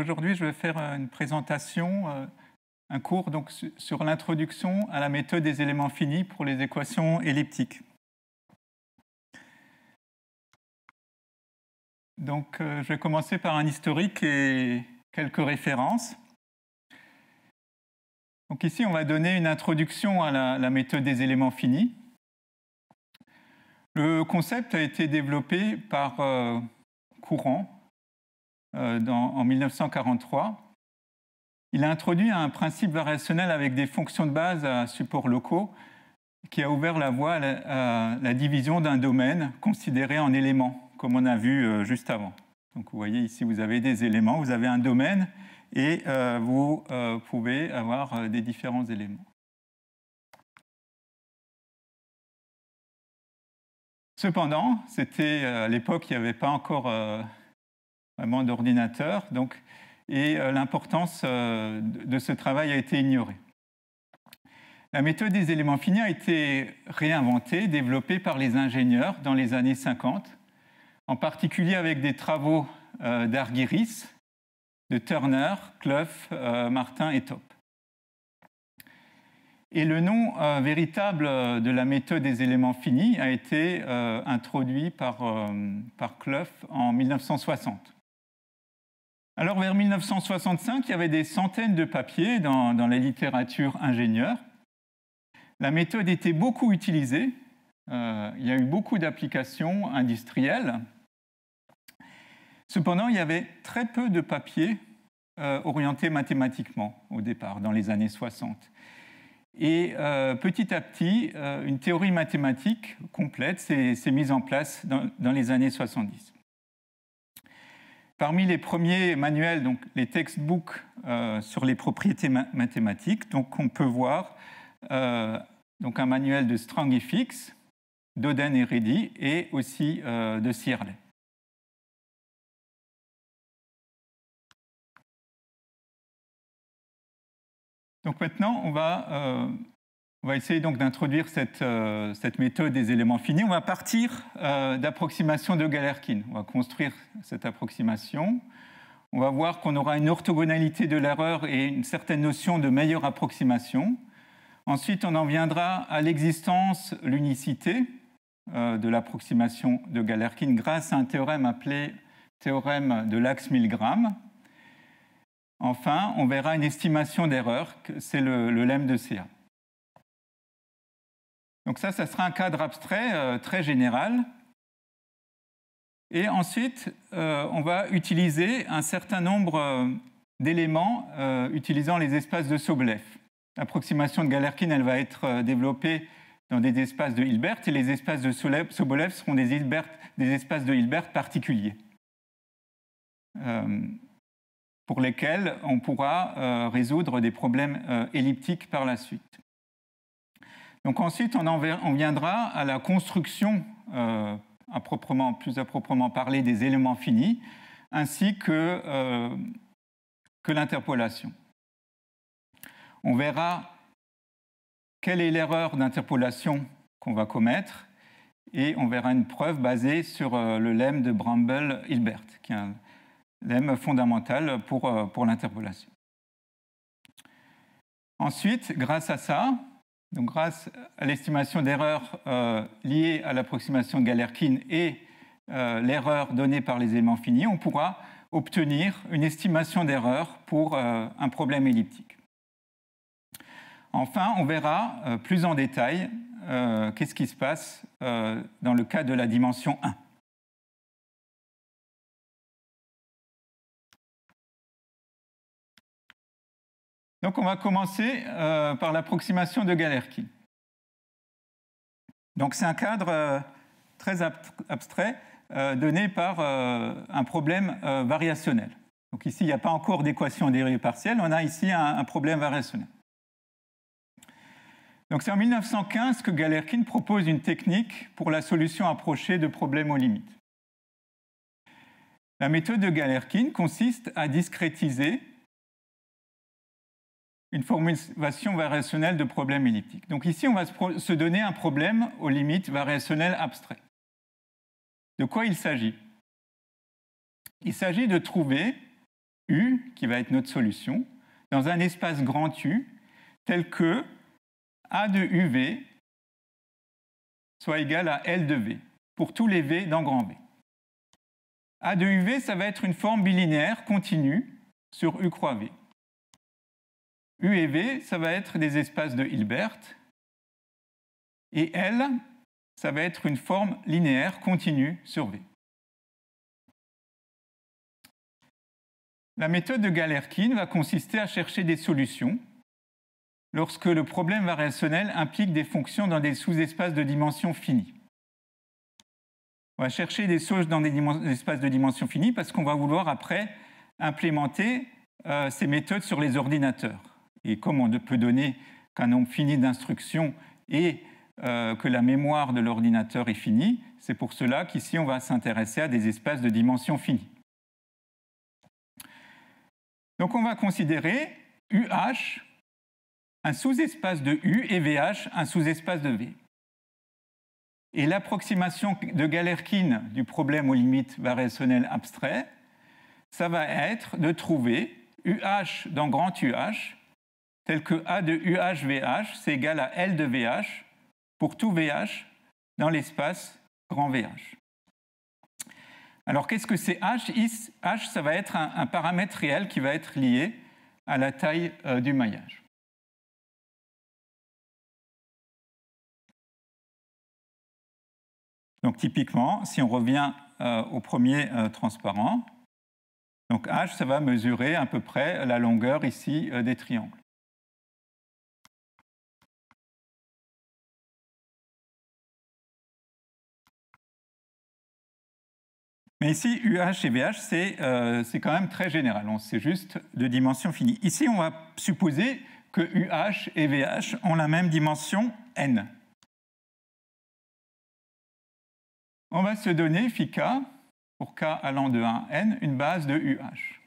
aujourd'hui, je vais faire une présentation, un cours donc, sur l'introduction à la méthode des éléments finis pour les équations elliptiques. Donc, je vais commencer par un historique et quelques références. Donc ici, on va donner une introduction à la méthode des éléments finis. Le concept a été développé par Courant en 1943. Il a introduit un principe variationnel avec des fonctions de base à supports locaux qui a ouvert la voie à la division d'un domaine considéré en éléments, comme on a vu juste avant. Donc vous voyez ici, vous avez des éléments, vous avez un domaine et vous pouvez avoir des différents éléments. Cependant, à l'époque, il n'y avait pas encore vraiment d'ordinateur, et l'importance de ce travail a été ignorée. La méthode des éléments finis a été réinventée, développée par les ingénieurs dans les années 50, en particulier avec des travaux d'Argyris, de Turner, Clough, Martin et Top. Et le nom véritable de la méthode des éléments finis a été introduit par Clough en 1960. Alors vers 1965, il y avait des centaines de papiers dans la littérature ingénieure. La méthode était beaucoup utilisée. Il y a eu beaucoup d'applications industrielles. Cependant, il y avait très peu de papiers orientés mathématiquement au départ, dans les années 60. Et petit à petit, une théorie mathématique complète s'est mise en place dans les années 70. Parmi les premiers manuels, donc les textbooks sur les propriétés mathématiques, donc on peut voir donc un manuel de Strong et Fix, d'Oden et Reddy, et aussi de Searle. Donc maintenant, on va essayer donc d'introduire cette méthode des éléments finis. On va partir d'approximation de Galerkin. On va construire cette approximation. On va voir qu'on aura une orthogonalité de l'erreur et une certaine notion de meilleure approximation. Ensuite, on en viendra à l'existence, l'unicité de l'approximation de Galerkin grâce à un théorème appelé théorème de l'axe-Milgram. Enfin, on verra une estimation d'erreur, c'est le lemme de CA. Donc ça sera un cadre abstrait très général. Et ensuite, on va utiliser un certain nombre d'éléments utilisant les espaces de Sobolev. L'approximation de Galerkin, elle va être développée dans des espaces de Hilbert, et les espaces de Sobolev seront des espaces de Hilbert particuliers, pour lesquels on pourra résoudre des problèmes elliptiques par la suite. Donc ensuite, on viendra à la construction, plus à proprement parler, des éléments finis, ainsi que l'interpolation. On verra quelle est l'erreur d'interpolation qu'on va commettre, et on verra une preuve basée sur le lemme de Bramble-Hilbert, qui est un lemme fondamental pour l'interpolation. Ensuite, grâce à ça, donc grâce à l'estimation d'erreur liée à l'approximation de Galerkin et l'erreur donnée par les éléments finis, on pourra obtenir une estimation d'erreur pour un problème elliptique. Enfin, on verra plus en détail qu'est-ce qui se passe dans le cas de la dimension 1. Donc on va commencer par l'approximation de Galerkin. Donc c'est un cadre très abstrait donné par un problème variationnel. Donc ici, il n'y a pas encore d'équation dérivée partielle, on a ici un problème variationnel. Donc c'est en 1915 que Galerkin propose une technique pour la solution approchée de problèmes aux limites. La méthode de Galerkin consiste à discrétiser une formulation variationnelle de problèmes elliptiques. Donc ici, on va se donner un problème aux limites variationnelles abstrait. De quoi il s'agit ? Il s'agit de trouver U, qui va être notre solution, dans un espace grand U, tel que A de UV soit égal à L de V, pour tous les V dans grand V. A de UV, ça va être une forme bilinéaire continue sur U croix V. U et V, ça va être des espaces de Hilbert. Et L, ça va être une forme linéaire continue sur V. La méthode de Galerkin va consister à chercher des solutions lorsque le problème variationnel implique des fonctions dans des sous-espaces de dimension finie. On va chercher des choses dans des espaces de dimension finie parce qu'on va vouloir après implémenter ces méthodes sur les ordinateurs. Et comme on ne peut donner qu'un nombre fini d'instructions et que la mémoire de l'ordinateur est finie, c'est pour cela qu'ici on va s'intéresser à des espaces de dimension finie. Donc on va considérer UH un sous-espace de U et VH un sous-espace de V. Et l'approximation de Galerkin du problème aux limites variationnelles abstrait, ça va être de trouver UH dans grand UH, tel que A de UH VH, c'est égal à L de VH pour tout VH dans l'espace grand VH. Alors qu'est-ce que c'est H? H, ça va être un paramètre réel qui va être lié à la taille du maillage. Donc typiquement, si on revient au premier transparent, donc H, ça va mesurer à peu près la longueur ici des triangles. Mais ici, UH et VH, c'est quand même très général, c'est juste de dimension finie. Ici, on va supposer que UH et VH ont la même dimension n. On va se donner phi k, pour k allant de 1 à n, une base de UH.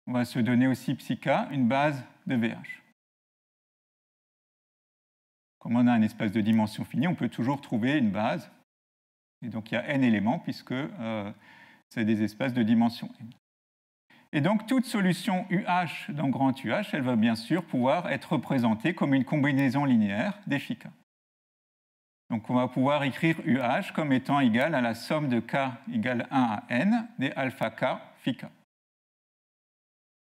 On va se donner aussi psi k, une base de VH. Comme on a un espace de dimension finie, on peut toujours trouver une base. Et donc il y a n éléments, puisque c'est des espaces de dimension n. Et donc toute solution UH dans grand UH, elle va bien sûr pouvoir être représentée comme une combinaison linéaire des phi k. Donc on va pouvoir écrire UH comme étant égal à la somme de k égale 1 à n des alpha k phi k.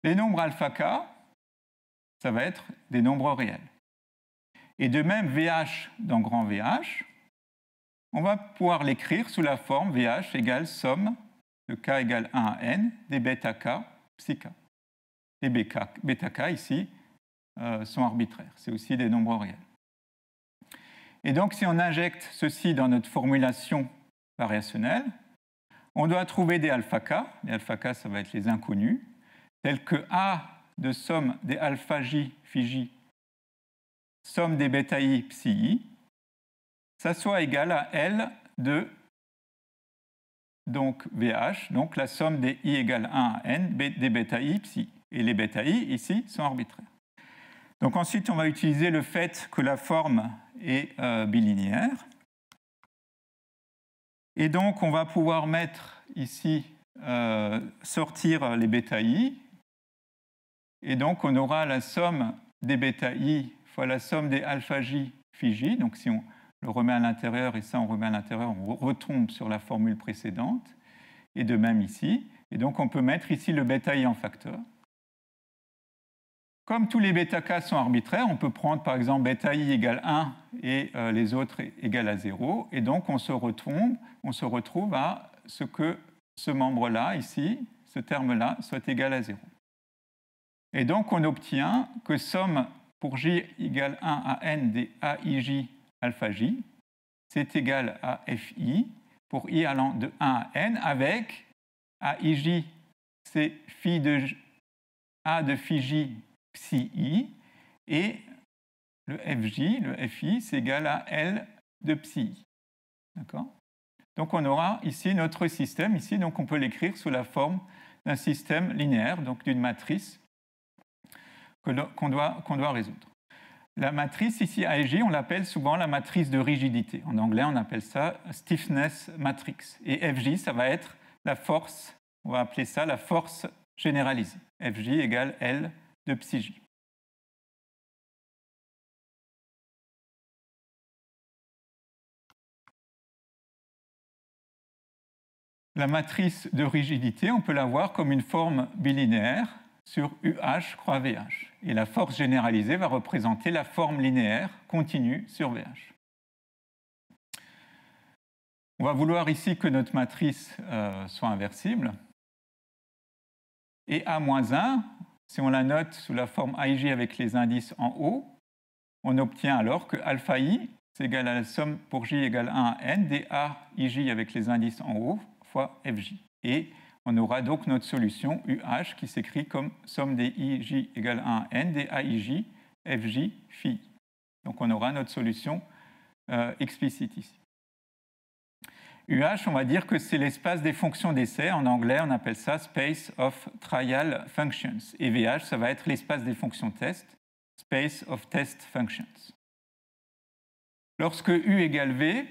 Les nombres alpha k, ça va être des nombres réels. Et de même, VH dans grand VH, on va pouvoir l'écrire sous la forme VH égale somme de k égale 1 à n des bêta k psi k. Les bêta k ici sont arbitraires, c'est aussi des nombres réels. Et donc, si on injecte ceci dans notre formulation variationnelle, on doit trouver des alpha k. Les alpha k, ça va être les inconnus, tels que A de somme des alpha j phi j, somme des bêta i psi i, ça soit égal à L de donc VH, donc la somme des i égale 1 à n des bêta i psi. Et les bêta i, ici, sont arbitraires. Donc ensuite, on va utiliser le fait que la forme est bilinéaire. Et donc, on va pouvoir mettre ici, sortir les bêta i. Et donc, on aura la somme des bêta i fois la somme des alpha j phi j. Donc, si on le remet à l'intérieur et ça, on remet à l'intérieur, on retombe sur la formule précédente. Et de même ici. Et donc, on peut mettre ici le bêta i en facteur. Comme tous les bêta k sont arbitraires, on peut prendre par exemple bêta i égale 1 et les autres égale à 0. Et donc on se retrouve à ce que ce membre-là, ici, ce terme-là, soit égal à 0. Et donc on obtient que somme pour j égale 1 à n des aij alpha j, c'est égal à fi pour i allant de 1 à n avec aij, c'est phi de a de phi j psi i, et le fj, le fi, c'est égal à L de psi i. D'accord ? Donc on aura ici notre système, ici, donc on peut l'écrire sous la forme d'un système linéaire, donc d'une matrice qu'on doit résoudre. La matrice ici AJ, on l'appelle souvent la matrice de rigidité. En anglais, on appelle ça stiffness matrix. Et FJ, ça va être la force, on va appeler ça la force généralisée. Fj égale L de psi j. La matrice de rigidité, on peut la voir comme une forme bilinéaire sur UH croix VH. Et la force généralisée va représenter la forme linéaire continue sur VH. On va vouloir ici que notre matrice soit inversible. Et A-1, si on la note sous la forme AIJ avec les indices en haut, on obtient alors que alpha I, c'est égal à la somme pour J égale 1 à N des AIJ avec les indices en haut fois Fj. Et on aura donc notre solution UH qui s'écrit comme somme des IJ égale 1 à N des AIJ Fj phi. Donc on aura notre solution explicite ici. UH, on va dire que c'est l'espace des fonctions d'essai. En anglais, on appelle ça Space of Trial Functions. Et VH, ça va être l'espace des fonctions test, Space of Test Functions. Lorsque U égale V,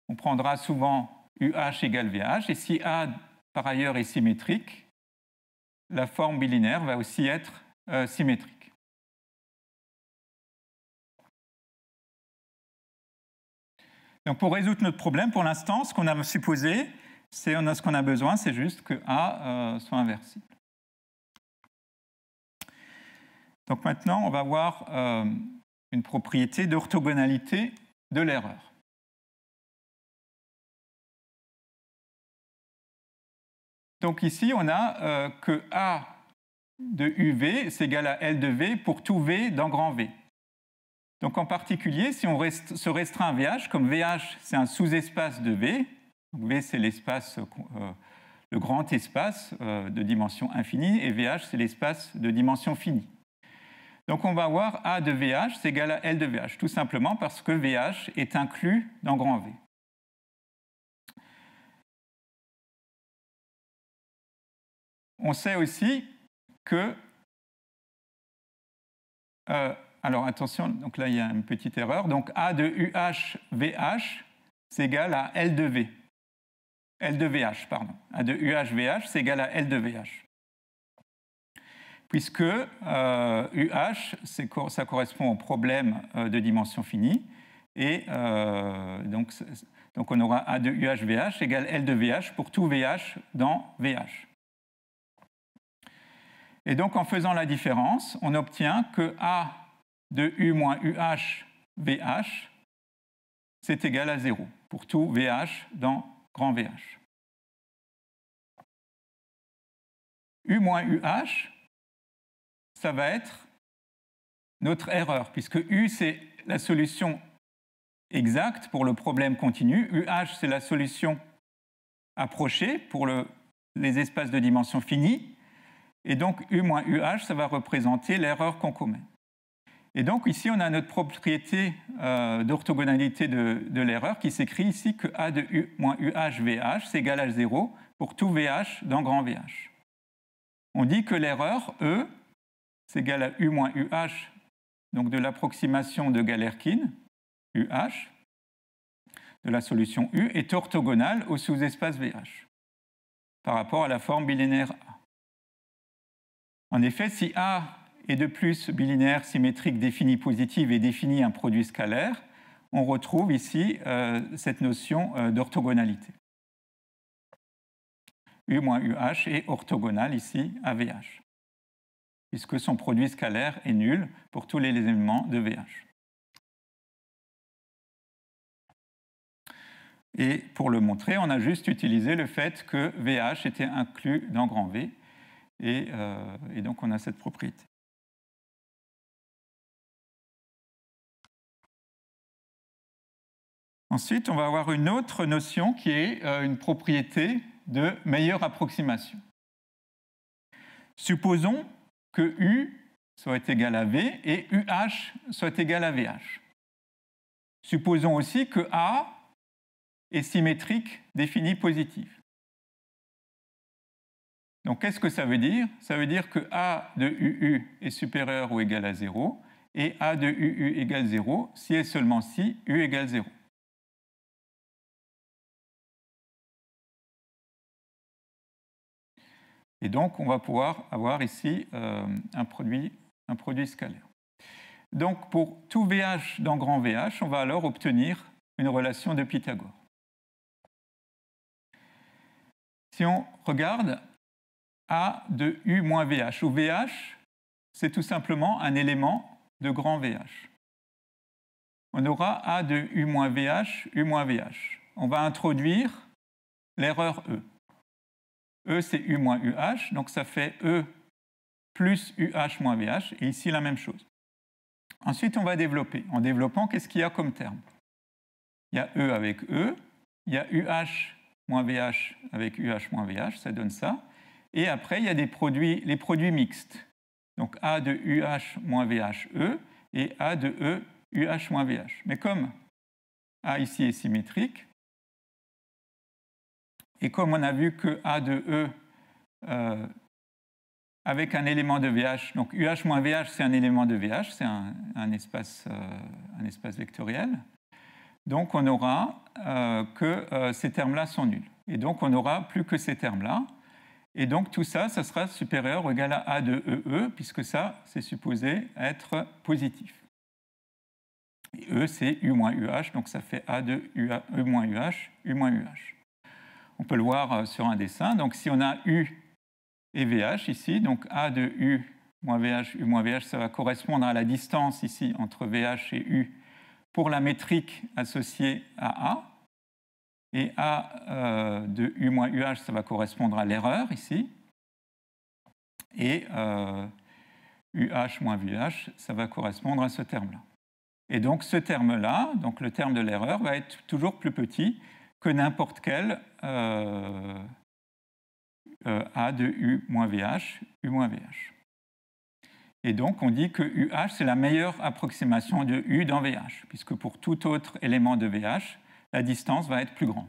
on prendra souvent UH égale VH. Et si A, par ailleurs, est symétrique, la forme bilinéaire va aussi être symétrique. Donc pour résoudre notre problème, pour l'instant, ce qu'on a supposé, ce qu'on a besoin, c'est juste que A soit inversible. Donc maintenant, on va voir une propriété d'orthogonalité de l'erreur. Donc ici, on a que A de UV, c'est égal à L de V pour tout V dans grand V. Donc en particulier, si on se restreint à VH, comme VH c'est un sous-espace de V, donc V c'est l'espace, le grand espace de dimension infinie, et VH c'est l'espace de dimension finie. Donc on va avoir A de VH c'est égal à L de VH, tout simplement parce que VH est inclus dans grand V. On sait aussi que alors attention, donc là il y a une petite erreur. Donc A de UH VH, c'est égal à L de V. L de VH, pardon. A de UH VH, c'est égal à L de VH. Puisque UH, ça correspond au problème de dimension finie. Et donc on aura A de UH VH égale L de VH pour tout VH dans VH. Et donc en faisant la différence, on obtient que A de U moins UH VH, c'est égal à 0 pour tout VH dans grand VH. U moins UH, ça va être notre erreur, puisque U, c'est la solution exacte pour le problème continu. UH, c'est la solution approchée pour les espaces de dimension finie. Et donc, U moins UH, ça va représenter l'erreur qu'on commet. Et donc, ici, on a notre propriété d'orthogonalité de l'erreur qui s'écrit ici que A de U moins UH VH, c'est égal à 0 pour tout VH dans grand VH. On dit que l'erreur, E, c'est égal à U moins UH, donc de l'approximation de Galerkin, UH, de la solution U, est orthogonale au sous-espace VH par rapport à la forme bilinéaire A. En effet, si A est de plus bilinéaire, symétrique, définie positive et définit un produit scalaire, on retrouve ici cette notion d'orthogonalité. U moins UH est orthogonal ici à VH, puisque son produit scalaire est nul pour tous les éléments de VH. Et pour le montrer, on a juste utilisé le fait que VH était inclus dans grand V, et donc on a cette propriété. Ensuite, on va avoir une autre notion qui est une propriété de meilleure approximation. Supposons que U soit égal à V et UH soit égal à VH. Supposons aussi que A est symétrique défini positif. Donc, qu'est-ce que ça veut dire? Ça veut dire que A de UU est supérieur ou égal à 0 et A de UU égale 0 si et seulement si U égale 0. Et donc, on va pouvoir avoir ici un produit scalaire. Donc, pour tout VH dans grand VH, on va alors obtenir une relation de Pythagore. Si on regarde A de U moins VH, où VH, c'est tout simplement un élément de grand VH. On aura A de U moins VH, U moins VH. On va introduire l'erreur E. E, c'est U moins UH, donc ça fait E plus UH moins VH, et ici la même chose. Ensuite, on va développer. En développant, qu'est-ce qu'il y a comme terme? Il y a E avec E, il y a UH moins VH avec UH moins VH, ça donne ça. Et après, il y a les produits mixtes. Donc A de UH moins VH, E, et A de E, UH moins VH. Mais comme A ici est symétrique, et comme on a vu que A de E avec un élément de VH, donc UH moins VH, c'est un élément de VH, c'est un espace vectoriel. Donc on aura que ces termes-là sont nuls. Et donc on n'aura plus que ces termes-là. Et donc tout ça, ça sera supérieur ou égal à A de EE, puisque ça, c'est supposé être positif. Et E, c'est U moins UH, donc ça fait A de E moins UH, U moins UH. On peut le voir sur un dessin. Donc si on a U et VH ici, donc A de U moins VH, U moins VH, ça va correspondre à la distance ici entre VH et U pour la métrique associée à A. Et A de U moins UH, ça va correspondre à l'erreur ici. Et UH moins VH, ça va correspondre à ce terme-là. Et donc ce terme-là, donc le terme de l'erreur, va être toujours plus petit que n'importe quel A de U moins VH, U moins VH. Et donc on dit que UH, c'est la meilleure approximation de U dans VH, puisque pour tout autre élément de VH, la distance va être plus grande.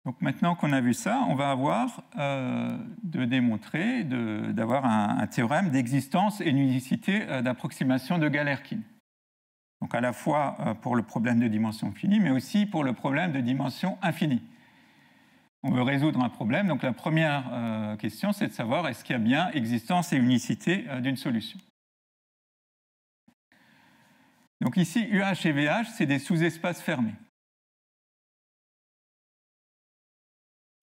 Donc maintenant qu'on a vu ça, on va avoir de démontrer, d'avoir un théorème d'existence et d'unicité d'approximation de Galerkin. Donc à la fois pour le problème de dimension finie, mais aussi pour le problème de dimension infinie. On veut résoudre un problème, donc la première question, c'est de savoir est-ce qu'il y a bien existence et unicité d'une solution. Donc ici, UH et VH, c'est des sous-espaces fermés.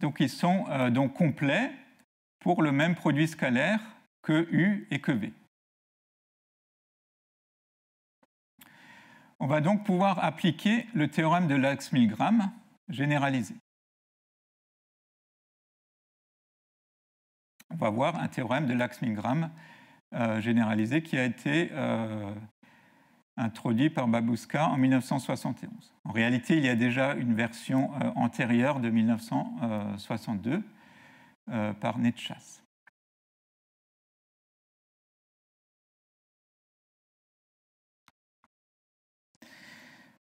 Donc ils sont donc complets pour le même produit scalaire que U et que V. On va donc pouvoir appliquer le théorème de Lax-Milgram généralisé. On va voir un théorème de Lax-Milgram généralisé qui a été introduit par Babuška en 1971. En réalité, il y a déjà une version antérieure de 1962 par Netschas.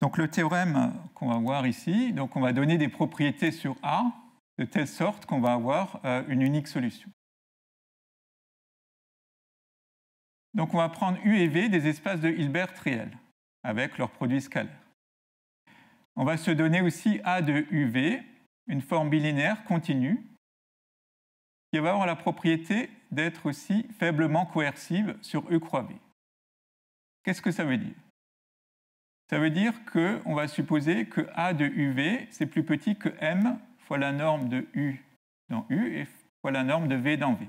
Donc le théorème qu'on va voir ici, donc on va donner des propriétés sur A de telle sorte qu'on va avoir une unique solution. Donc on va prendre U et V des espaces de Hilbert réels avec leurs produits scalaires. On va se donner aussi A de UV, une forme bilinéaire continue, qui va avoir la propriété d'être aussi faiblement coercive sur U croix V. Qu'est-ce que ça veut dire? Ça veut dire qu'on va supposer que A de UV, c'est plus petit que M fois la norme de U dans U et fois la norme de V dans V.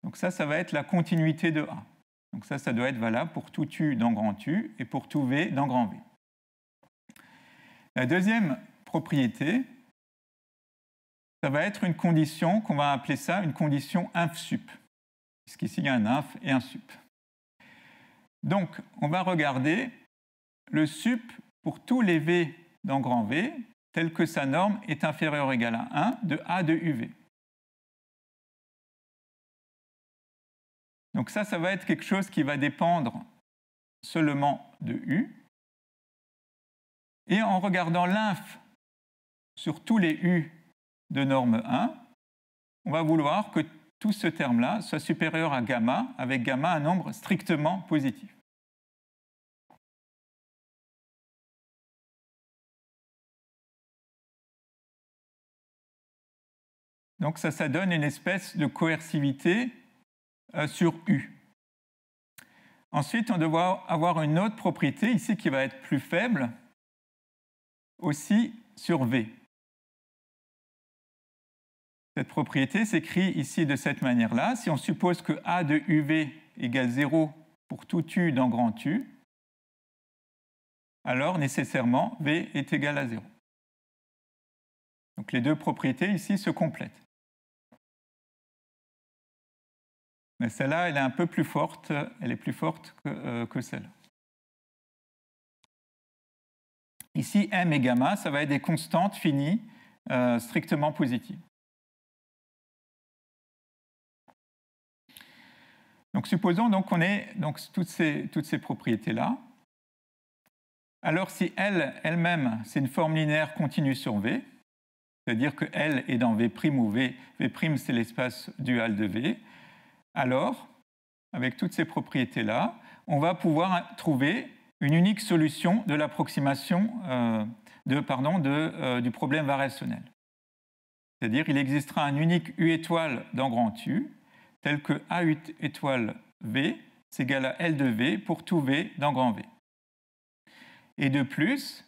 Donc ça va être la continuité de A. Donc ça doit être valable pour tout U dans grand U et pour tout V dans grand V. La deuxième propriété, ça va être une condition qu'on va appeler ça une condition inf-sup, puisqu'ici il y a un inf et un sup. Donc on va regarder le sup pour tous les V dans grand V, tel que sa norme est inférieure ou égale à 1 de A de UV. Donc ça va être quelque chose qui va dépendre seulement de U. Et en regardant l'inf sur tous les U de norme 1, on va vouloir que tout ce terme-là soit supérieur à gamma, avec gamma un nombre strictement positif. Donc ça donne une espèce de coercivité sur U. Ensuite, on doit avoir une autre propriété ici qui va être plus faible, aussi sur V. Cette propriété s'écrit ici de cette manière-là. Si on suppose que A de UV égale 0 pour tout U dans grand U, alors nécessairement V est égal à 0. Donc les deux propriétés ici se complètent. Mais celle-là, elle est un peu plus forte, elle est plus forte que celle-là. Ici, M et gamma, ça va être des constantes finies strictement positives. Donc supposons donc qu'on ait donc, toutes ces propriétés-là. Alors si L elle-même, c'est une forme linéaire continue sur V, c'est-à-dire que L est dans V' ou V' c'est l'espace dual de V, alors, avec toutes ces propriétés-là, on va pouvoir trouver une unique solution de l'approximation du problème variationnel. C'est-à-dire qu'il existera un unique U étoile dans grand U, tel que A étoile V, c'est égal à L de V pour tout V dans grand V. Et de plus,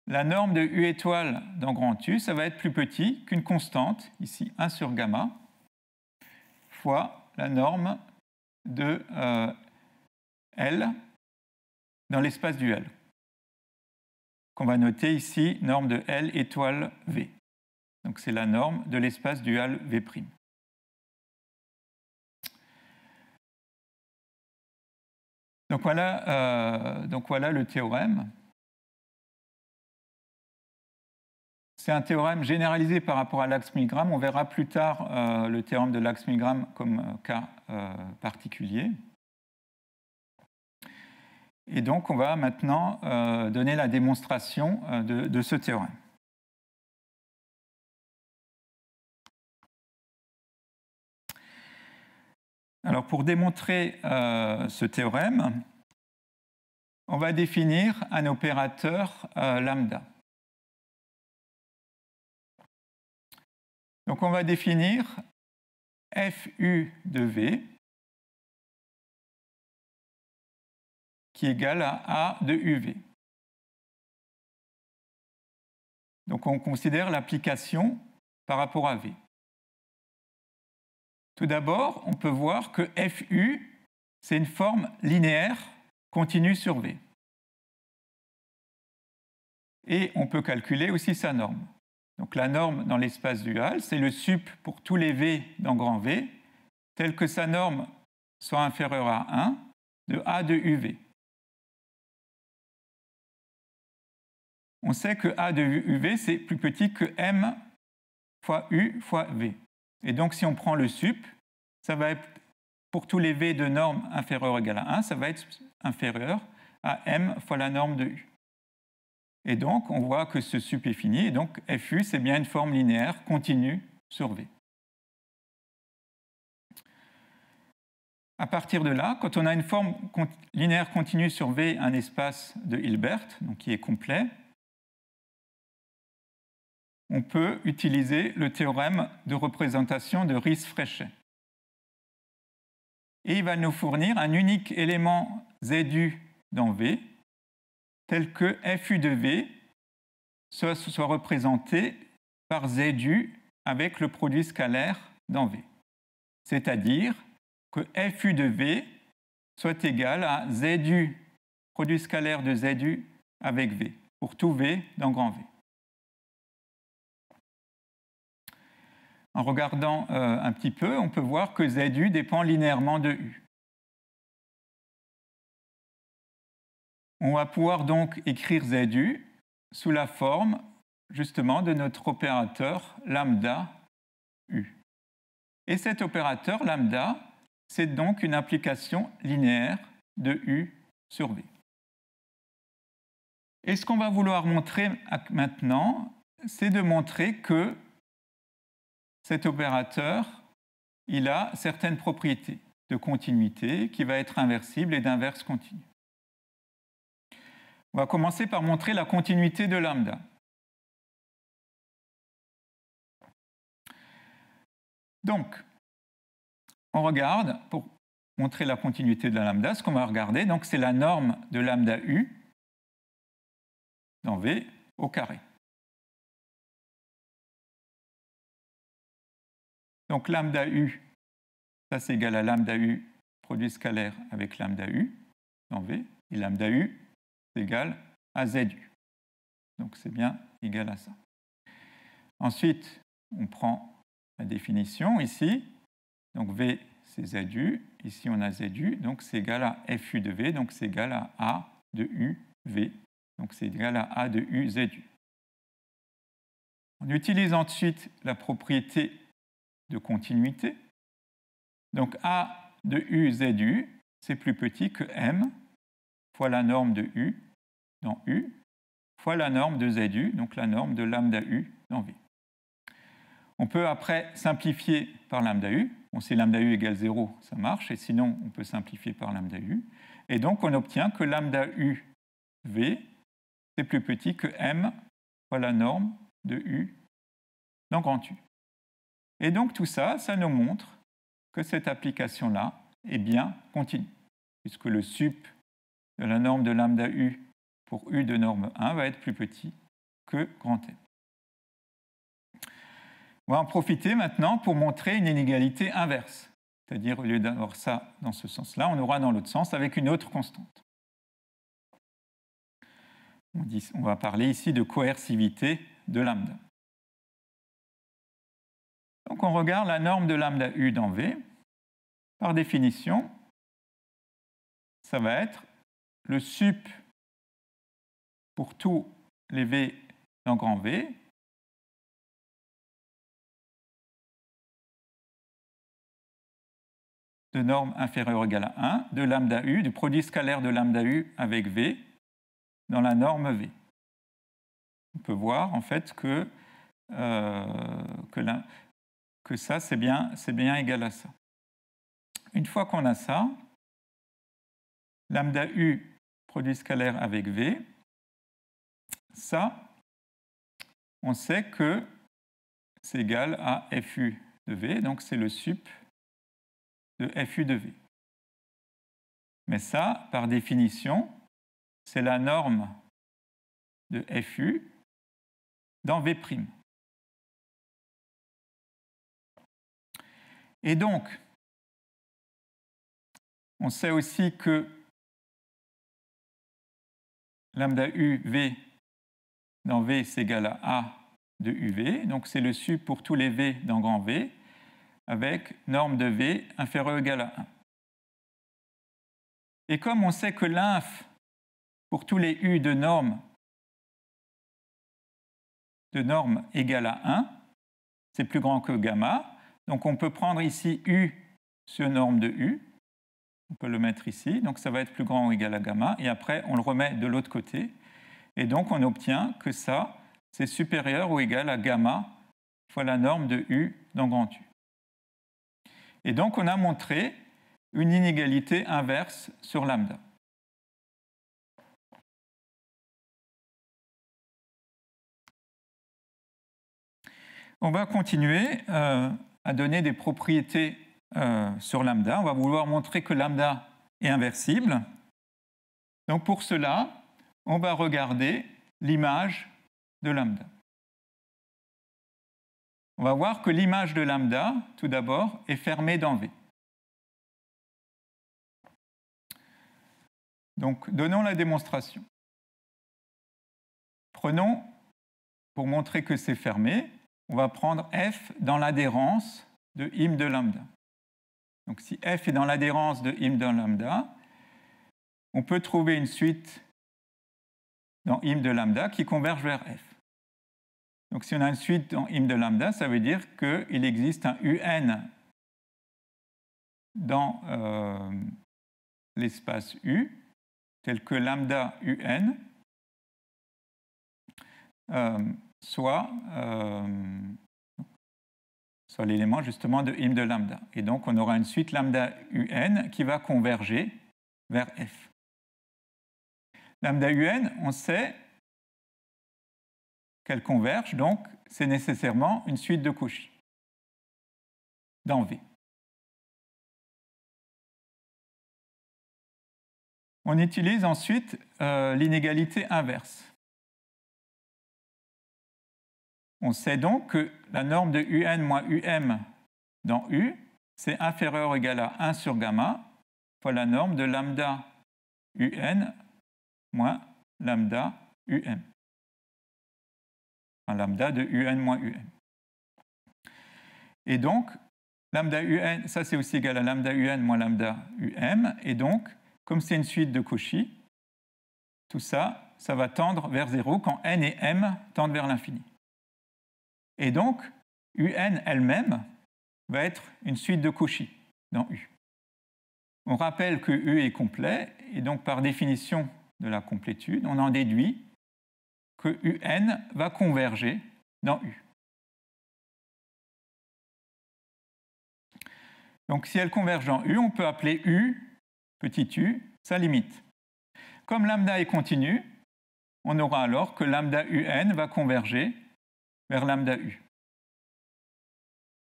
la norme de U étoile dans grand U, ça va être plus petit qu'une constante, ici 1 sur gamma, fois la norme de L dans l'espace du L, qu'on va noter ici, norme de L étoile V. Donc c'est la norme de l'espace dual V'. Donc voilà le théorème. C'est un théorème généralisé par rapport à Lax-Milgram. On verra plus tard le théorème de Lax-Milgram comme cas particulier. Et donc, on va maintenant donner la démonstration de ce théorème. Alors, pour démontrer ce théorème, on va définir un opérateur lambda. Donc on va définir FU de V qui est égal à A de UV. Donc on considère l'application par rapport à V. Tout d'abord, on peut voir que FU, c'est une forme linéaire continue sur V. Et on peut calculer aussi sa norme. Donc la norme dans l'espace dual, c'est le sup pour tous les V dans grand V, tel que sa norme soit inférieure à 1 de A de UV. On sait que A de UV, c'est plus petit que M fois U fois V. Et donc si on prend le sup, ça va être, pour tous les V de norme inférieure ou égale à 1, ça va être inférieur à M fois la norme de U. Et donc, on voit que ce sup est fini, et donc FU, c'est bien une forme linéaire continue sur V. À partir de là, quand on a une forme linéaire continue sur V, un espace de Hilbert, donc qui est complet, on peut utiliser le théorème de représentation de Ries-Fréchet. Et il va nous fournir un unique élément ZU dans V, tel que FU de V soit représenté par ZU avec le produit scalaire dans V. C'est-à-dire que FU de V soit égal à ZU, produit scalaire de ZU avec V, pour tout V dans grand V. En regardant un petit peu, on peut voir que ZU dépend linéairement de U. On va pouvoir donc écrire ZU sous la forme justement de notre opérateur lambda U. Et cet opérateur lambda, c'est donc une application linéaire de U sur V. Et ce qu'on va vouloir montrer maintenant, c'est de montrer que cet opérateur, il a certaines propriétés de continuité qui va être inversible et d'inverse continue. On va commencer par montrer la continuité de lambda. Donc, on regarde, pour montrer la continuité de la lambda, ce qu'on va regarder, donc c'est la norme de lambda U dans V au carré. Donc lambda U, ça c'est égal à lambda U produit scalaire avec lambda U dans V, et lambda U c'est égal à ZU. Donc c'est bien égal à ça. Ensuite, on prend la définition ici. Donc V c'est ZU, ici on a ZU, donc c'est égal à FU de V, donc c'est égal à A de U V, donc c'est égal à A de U ZU. On utilise ensuite la propriété de continuité. Donc A de U ZU, c'est plus petit que M fois la norme de U dans U, fois la norme de ZU, donc la norme de lambda U dans V. On peut après simplifier par lambda U. Bon, si lambda U égale 0, ça marche, et sinon on peut simplifier par lambda U. Et donc on obtient que lambda U V, c'est plus petit que M fois la norme de U dans grand U. Et donc tout ça, ça nous montre que cette application-là est bien continue, puisque le sup de la norme de lambda U pour U de norme 1 va être plus petit que grand M. On va en profiter maintenant pour montrer une inégalité inverse. C'est-à-dire, au lieu d'avoir ça dans ce sens-là, on aura dans l'autre sens avec une autre constante. On va parler ici de coercivité de lambda. Donc on regarde la norme de lambda U dans V. Par définition, ça va être le sup pour tous les V dans grand V de norme inférieure ou égale à 1 de lambda U, du produit scalaire de lambda U avec V dans la norme V. On peut voir en fait que ça, c'est bien égal à ça. Une fois qu'on a ça, lambda U produit scalaire avec V, ça, on sait que c'est égal à FU de V, donc c'est le sup de FU de V. Mais ça, par définition, c'est la norme de FU dans V'. Et donc, on sait aussi que lambda UV dans V, c'est égal à A de UV. Donc, c'est le sup pour tous les V dans grand V, avec norme de V inférieure ou égale à 1. Et comme on sait que l'inf pour tous les U de norme égale à 1, c'est plus grand que gamma. Donc on peut prendre ici U sur norme de U. On peut le mettre ici. Donc ça va être plus grand ou égal à gamma. Et après, on le remet de l'autre côté. Et donc on obtient que ça, c'est supérieur ou égal à gamma fois la norme de U dans grand U. Et donc on a montré une inégalité inverse sur lambda. On va continuer à donner des propriétés sur lambda. On va vouloir montrer que lambda est inversible. Donc pour cela, on va regarder l'image de lambda. On va voir que l'image de lambda, tout d'abord, est fermée dans V. Donc, donnons la démonstration. Prenons, pour montrer que c'est fermé, on va prendre F dans l'adhérence de im de lambda. Donc, si F est dans l'adhérence de im de lambda, on peut trouver une suite dans im de lambda qui converge vers F. Donc, si on a une suite dans im de lambda, ça veut dire qu'il existe un UN dans l'espace U, tel que lambda UN soit l'élément justement de im de lambda. Et donc, on aura une suite lambda UN qui va converger vers F. Lambda UN, on sait qu'elle converge, donc c'est nécessairement une suite de Cauchy. dans V. On utilise ensuite l'inégalité inverse. On sait donc que la norme de UN moins UM dans U, c'est inférieur ou égal à 1 sur gamma fois la norme de lambda UN moins lambda UM. Enfin, lambda de UN moins UM. Et donc, lambda UN, ça c'est aussi égal à lambda UN moins lambda UM. Et donc, comme c'est une suite de Cauchy, tout ça, ça va tendre vers 0 quand n et m tendent vers l'infini. Et donc, UN elle-même va être une suite de Cauchy dans U. On rappelle que U est complet, et donc par définition de la complétude, on en déduit que UN va converger dans U. Donc si elle converge dans U, on peut appeler U, petit u, sa limite. Comme lambda est continu, on aura alors que lambda UN va converger vers lambda U.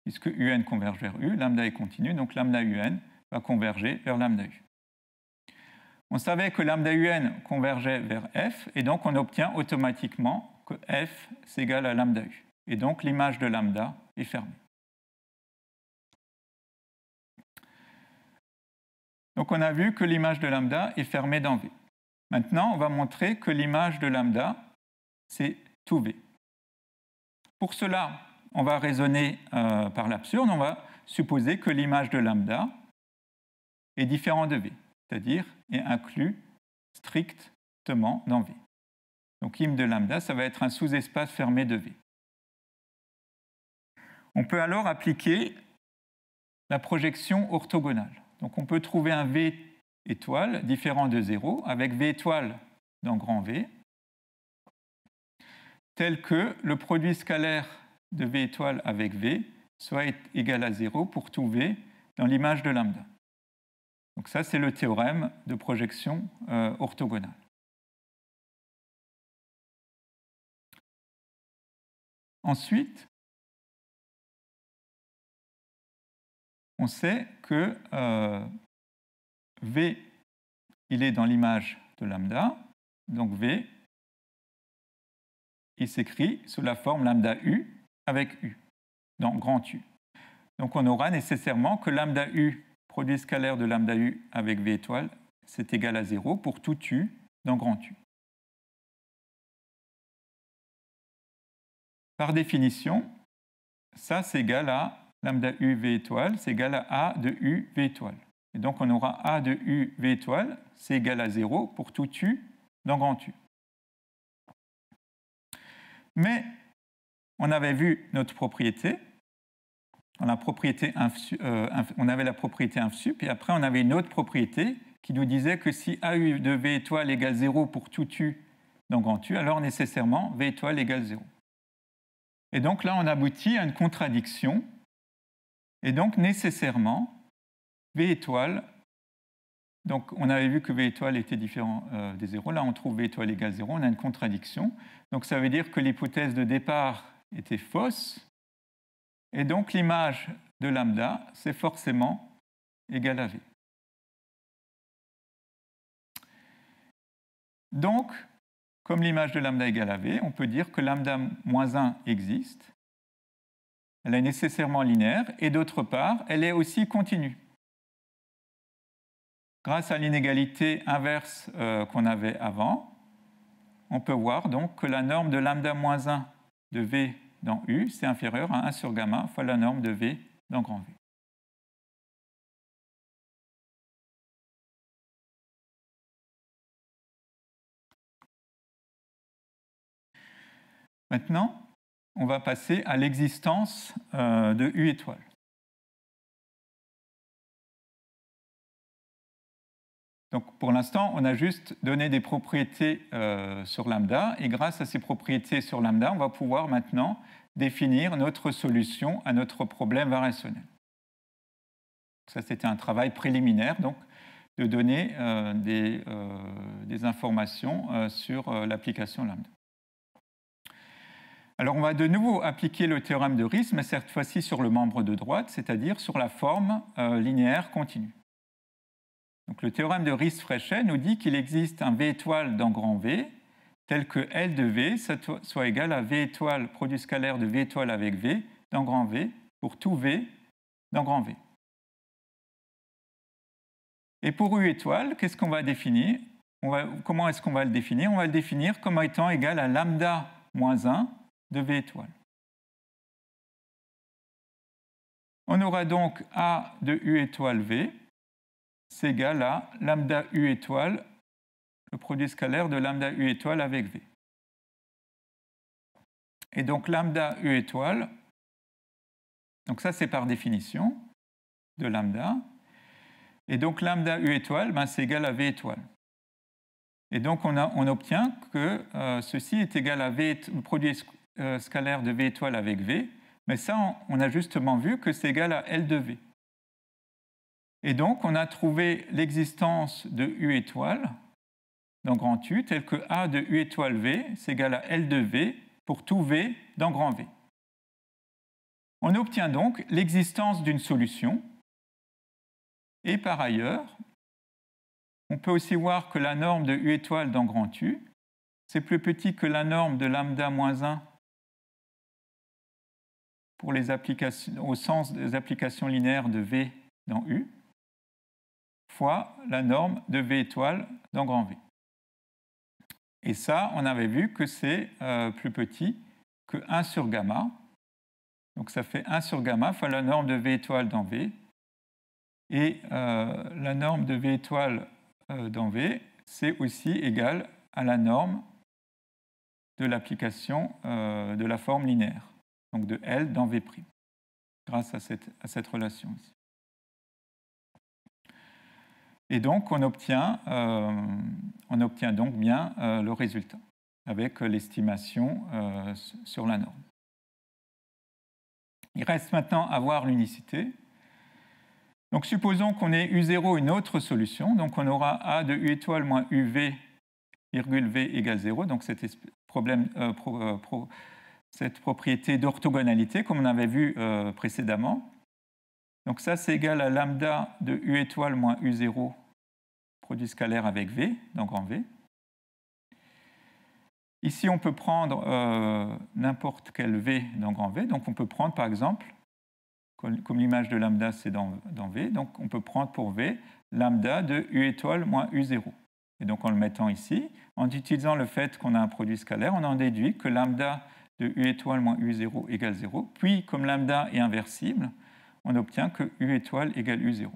Puisque UN converge vers U, lambda est continu, donc lambda UN va converger vers lambda U. On savait que lambda UN convergeait vers F, et donc on obtient automatiquement que F c'est égal à lambda U. Et donc l'image de lambda est fermée. Donc on a vu que l'image de lambda est fermée dans V. Maintenant, on va montrer que l'image de lambda, c'est tout V. Pour cela, on va raisonner par l'absurde, on va supposer que l'image de lambda est différente de V, c'est-à-dire est inclus strictement dans V. Donc l'im de lambda, ça va être un sous-espace fermé de V. On peut alors appliquer la projection orthogonale. Donc on peut trouver un V étoile différent de 0 avec V étoile dans grand V, tel que le produit scalaire de V étoile avec V soit égal à 0 pour tout V dans l'image de lambda. Donc ça, c'est le théorème de projection orthogonale. Ensuite, on sait que V, il est dans l'image de lambda, donc V, il s'écrit sous la forme lambda U avec U, dans grand U. Donc on aura nécessairement que lambda U, produit scalaire de lambda U avec V étoile, c'est égal à 0 pour tout U dans grand U. Par définition, ça c'est égal à lambda U V étoile, c'est égal à A de U V étoile. Et donc on aura A de U V étoile, c'est égal à 0 pour tout U dans grand U. Mais on avait vu notre propriété, on avait la propriété inf-sup, et après on avait une autre propriété qui nous disait que si AU de V étoile égale 0 pour tout U dans grand U, alors nécessairement V étoile égale 0. Et donc là on aboutit à une contradiction, et donc nécessairement V étoile, donc on avait vu que V étoile était différent des 0, là on trouve V étoile égale 0, on a une contradiction, donc ça veut dire que l'hypothèse de départ était fausse, et donc l'image de lambda, c'est forcément égal à V. Donc, comme l'image de lambda égale à V, on peut dire que lambda moins 1 existe, elle est nécessairement linéaire, et d'autre part, elle est aussi continue. Grâce à l'inégalité inverse qu'on avait avant, on peut voir donc que la norme de lambda moins 1 de V dans U, c'est inférieur à 1 sur gamma fois la norme de V dans grand V. Maintenant, on va passer à l'existence de U étoile. Donc pour l'instant, on a juste donné des propriétés sur lambda, et grâce à ces propriétés sur lambda, on va pouvoir maintenant définir notre solution à notre problème variationnel. Ça, c'était un travail préliminaire, donc, de donner des informations sur l'application lambda. Alors on va de nouveau appliquer le théorème de Riesz, mais cette fois-ci sur le membre de droite, c'est-à-dire sur la forme linéaire continue. Donc le théorème de Riesz-Frechet nous dit qu'il existe un V étoile dans grand V, tel que L de V soit égal à V étoile, produit scalaire de V étoile avec V dans grand V, pour tout V dans grand V. Et pour U étoile, qu'est-ce qu'on va définir? Comment est-ce qu'on va le définir? On va le définir comme étant égal à lambda moins 1 de V étoile. On aura donc A de U étoile V, c'est égal à lambda U étoile, le produit scalaire de lambda U étoile avec V. Et donc lambda U étoile, donc ça c'est par définition de lambda, et donc lambda U étoile, c'est égal à V étoile. Et donc on obtient que ceci est égal à le produit scalaire de V étoile avec V, mais ça on a justement vu que c'est égal à L de V. Et donc on a trouvé l'existence de U étoile dans grand U, tel que A de U étoile V, c'est égal à L de V pour tout V dans grand V. On obtient donc l'existence d'une solution, et par ailleurs, on peut aussi voir que la norme de U étoile dans grand U, c'est plus petit que la norme de lambda moins 1 pour les applications, au sens des applications linéaires de V dans U, fois la norme de V étoile dans grand V. Et ça, on avait vu que c'est plus petit que 1 sur gamma. Donc ça fait 1 sur gamma fois la norme de V étoile dans V. Et la norme de V étoile dans V, c'est aussi égal à la norme de l'application de la forme linéaire, donc de L dans V', grâce à cette relation ici. Et donc on obtient donc bien le résultat avec l'estimation sur la norme. Il reste maintenant à voir l'unicité. Donc supposons qu'on ait U0 une autre solution, donc on aura A de U étoile moins UV, virgule V égale 0, donc cette propriété d'orthogonalité comme on avait vu précédemment. Donc ça c'est égal à lambda de U étoile moins U0, produit scalaire avec V, dans grand V. Ici on peut prendre n'importe quel V dans grand V, donc on peut prendre par exemple, comme l'image de lambda c'est dans V, donc on peut prendre pour V lambda de U étoile moins U0. Et donc en le mettant ici, en utilisant le fait qu'on a un produit scalaire, on en déduit que lambda de U étoile moins U0 égale 0. Puis comme lambda est inversible, on obtient que U étoile égale U0.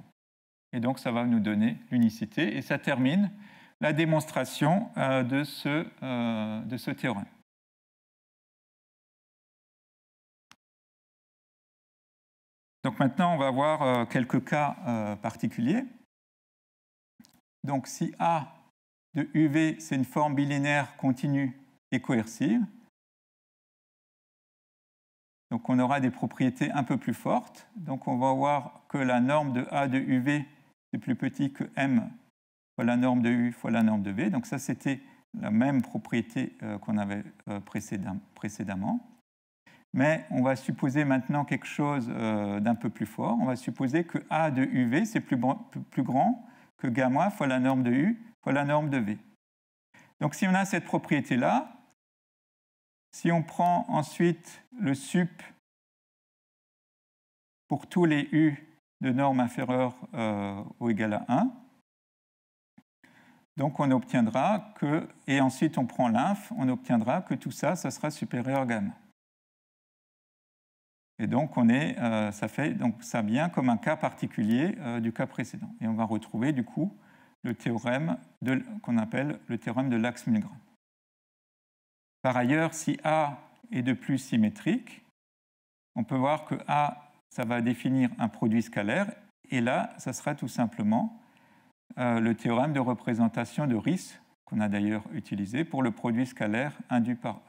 Et donc ça va nous donner l'unicité. Et ça termine la démonstration de ce théorème. Donc maintenant, on va voir quelques cas particuliers. Donc si A de UV, c'est une forme bilinéaire continue et coercive, donc on aura des propriétés un peu plus fortes. Donc on va voir que la norme de A de UV, c'est plus petit que M fois la norme de U fois la norme de V. Donc ça, c'était la même propriété qu'on avait précédemment. Mais on va supposer maintenant quelque chose d'un peu plus fort. On va supposer que A de UV, c'est plus grand que gamma fois la norme de U fois la norme de V. Donc si on a cette propriété-là, si on prend ensuite le sup pour tous les U de norme inférieure ou égale à 1, donc on obtiendra que, et ensuite on prend l'inf, on obtiendra que tout ça, ça sera supérieur à gamma. Et donc ça vient comme un cas particulier du cas précédent. Et on va retrouver du coup le théorème qu'on appelle le théorème de Lax-Milgram. Par ailleurs, si A est de plus symétrique, on peut voir que A, ça va définir un produit scalaire, et là, ça sera tout simplement le théorème de représentation de Riesz, qu'on a d'ailleurs utilisé pour le produit scalaire induit par A.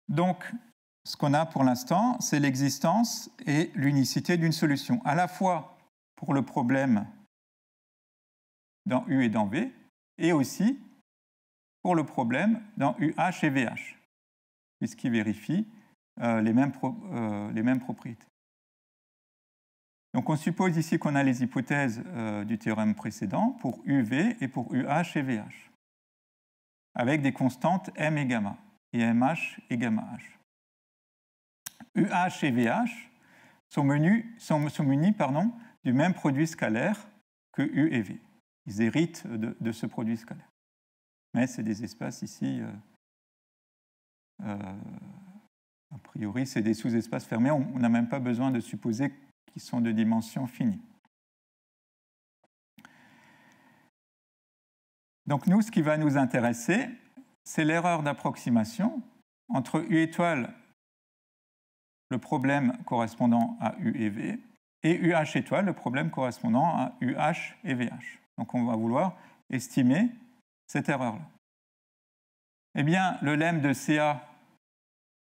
Donc, ce qu'on a pour l'instant, c'est l'existence et l'unicité d'une solution, à la fois pour le problème dans U et dans V, et aussi pour le problème dans UH et VH, puisqu'il vérifie les mêmes propriétés. Donc on suppose ici qu'on a les hypothèses du théorème précédent pour UV et pour UH et VH, avec des constantes M et gamma, et MH et gamma H. UH et VH sont munis du même produit scalaire que U et V. Ils héritent de ce produit scalaire. Mais c'est des espaces ici, a priori, c'est des sous-espaces fermés. On n'a même pas besoin de supposer qu'ils sont de dimension finie. Donc nous, ce qui va nous intéresser, c'est l'erreur d'approximation entre U étoile, le problème correspondant à U et V, et UH étoile, le problème correspondant à UH et VH. Donc on va vouloir estimer cette erreur-là. Eh bien, le lemme de CA,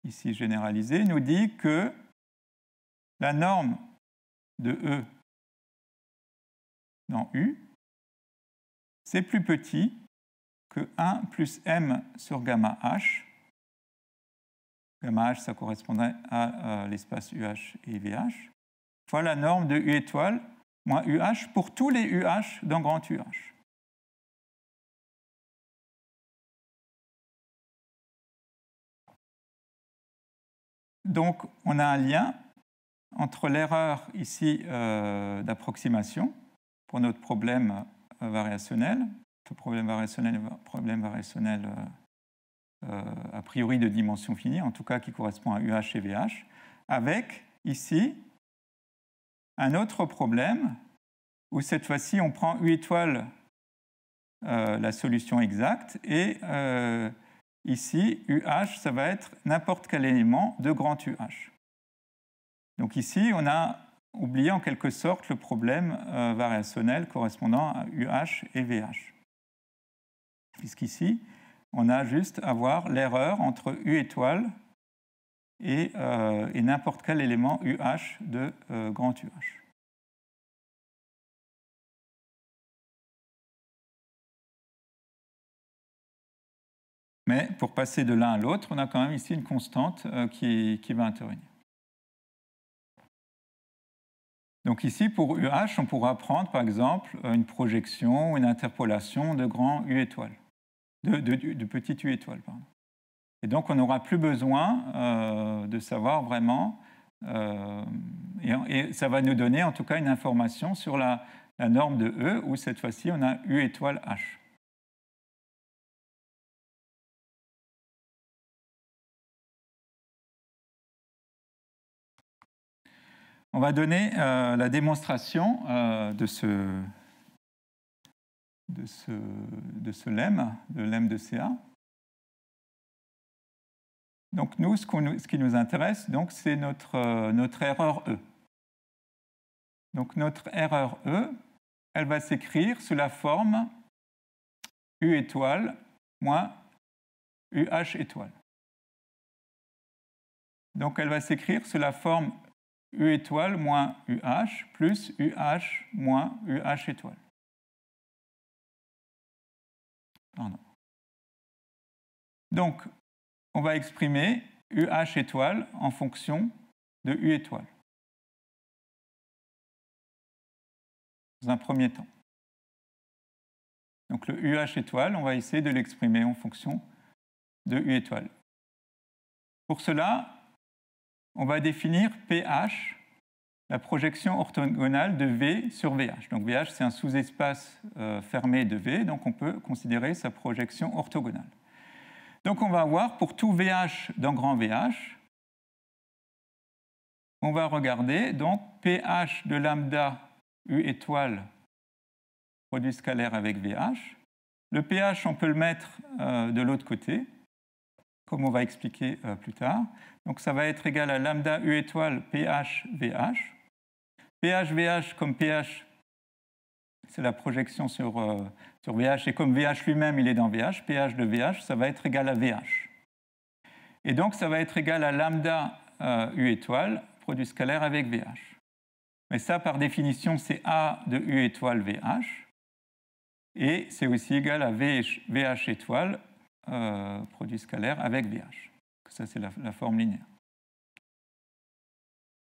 ici généralisé, nous dit que la norme de E dans U, c'est plus petit que 1 plus M sur gamma H. Gamma H, ça correspondrait à l'espace UH et VH, fois la norme de U étoile moins UH pour tous les UH dans grand UH. Donc, on a un lien entre l'erreur ici d'approximation pour notre problème variationnel, a priori de dimension finie, en tout cas qui correspond à UH et VH, avec ici un autre problème où cette fois-ci on prend U étoile la solution exacte et ici UH ça va être n'importe quel élément de grand UH. Donc ici on a oublié en quelque sorte le problème variationnel correspondant à UH et VH. Puisqu'ici on a juste à voir l'erreur entre U étoile et n'importe quel élément UH de grand UH. Mais pour passer de l'un à l'autre, on a quand même ici une constante qui va intervenir. Donc ici, pour UH, on pourra prendre par exemple une projection ou une interpolation de grand U étoile, de petit U étoile. Pardon. Et donc on n'aura plus besoin de savoir vraiment, et ça va nous donner en tout cas une information sur la norme de E, où cette fois-ci on a U étoile H. On va donner la démonstration de ce lemme, le lemme de CA. Donc nous, ce qui nous intéresse, c'est notre erreur E. Donc notre erreur E, elle va s'écrire sous la forme U étoile moins UH étoile. Donc elle va s'écrire sous la forme U étoile moins UH plus UH moins UH étoile. Pardon. Donc, on va exprimer UH étoile en fonction de U étoile. Dans un premier temps. Donc le UH étoile, on va essayer de l'exprimer en fonction de U étoile. Pour cela, on va définir PH, la projection orthogonale de V sur VH. Donc VH, c'est un sous-espace fermé de V, donc on peut considérer sa projection orthogonale. Donc on va voir pour tout VH dans grand VH, on va regarder donc PH de lambda U étoile produit scalaire avec VH. Le PH, on peut le mettre de l'autre côté, comme on va expliquer plus tard. Donc ça va être égal à lambda U étoile PH VH. PH VH comme PH, c'est la projection sur VH, et comme VH lui-même, il est dans VH, PH de VH, ça va être égal à VH. Et donc ça va être égal à lambda U étoile produit scalaire avec VH. Mais ça, par définition, c'est A de U étoile VH. Et c'est aussi égal à VH étoile, produit scalaire avec VH. Ça, c'est la forme linéaire.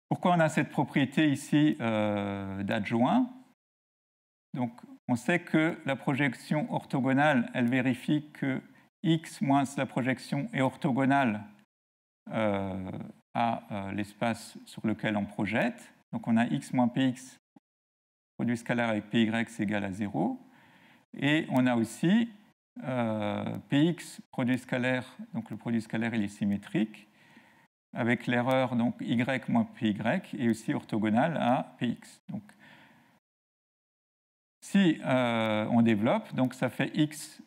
Pourquoi on a cette propriété ici d'adjoint? Donc, on sait que la projection orthogonale, elle vérifie que x moins la projection est orthogonale à l'espace sur lequel on projette. Donc, on a x moins px, produit scalaire avec py, c'est égal à 0. Et on a aussi px, produit scalaire, donc le produit scalaire il est symétrique, avec l'erreur donc y moins py, et aussi orthogonale à px. Donc, si on développe, donc ça fait x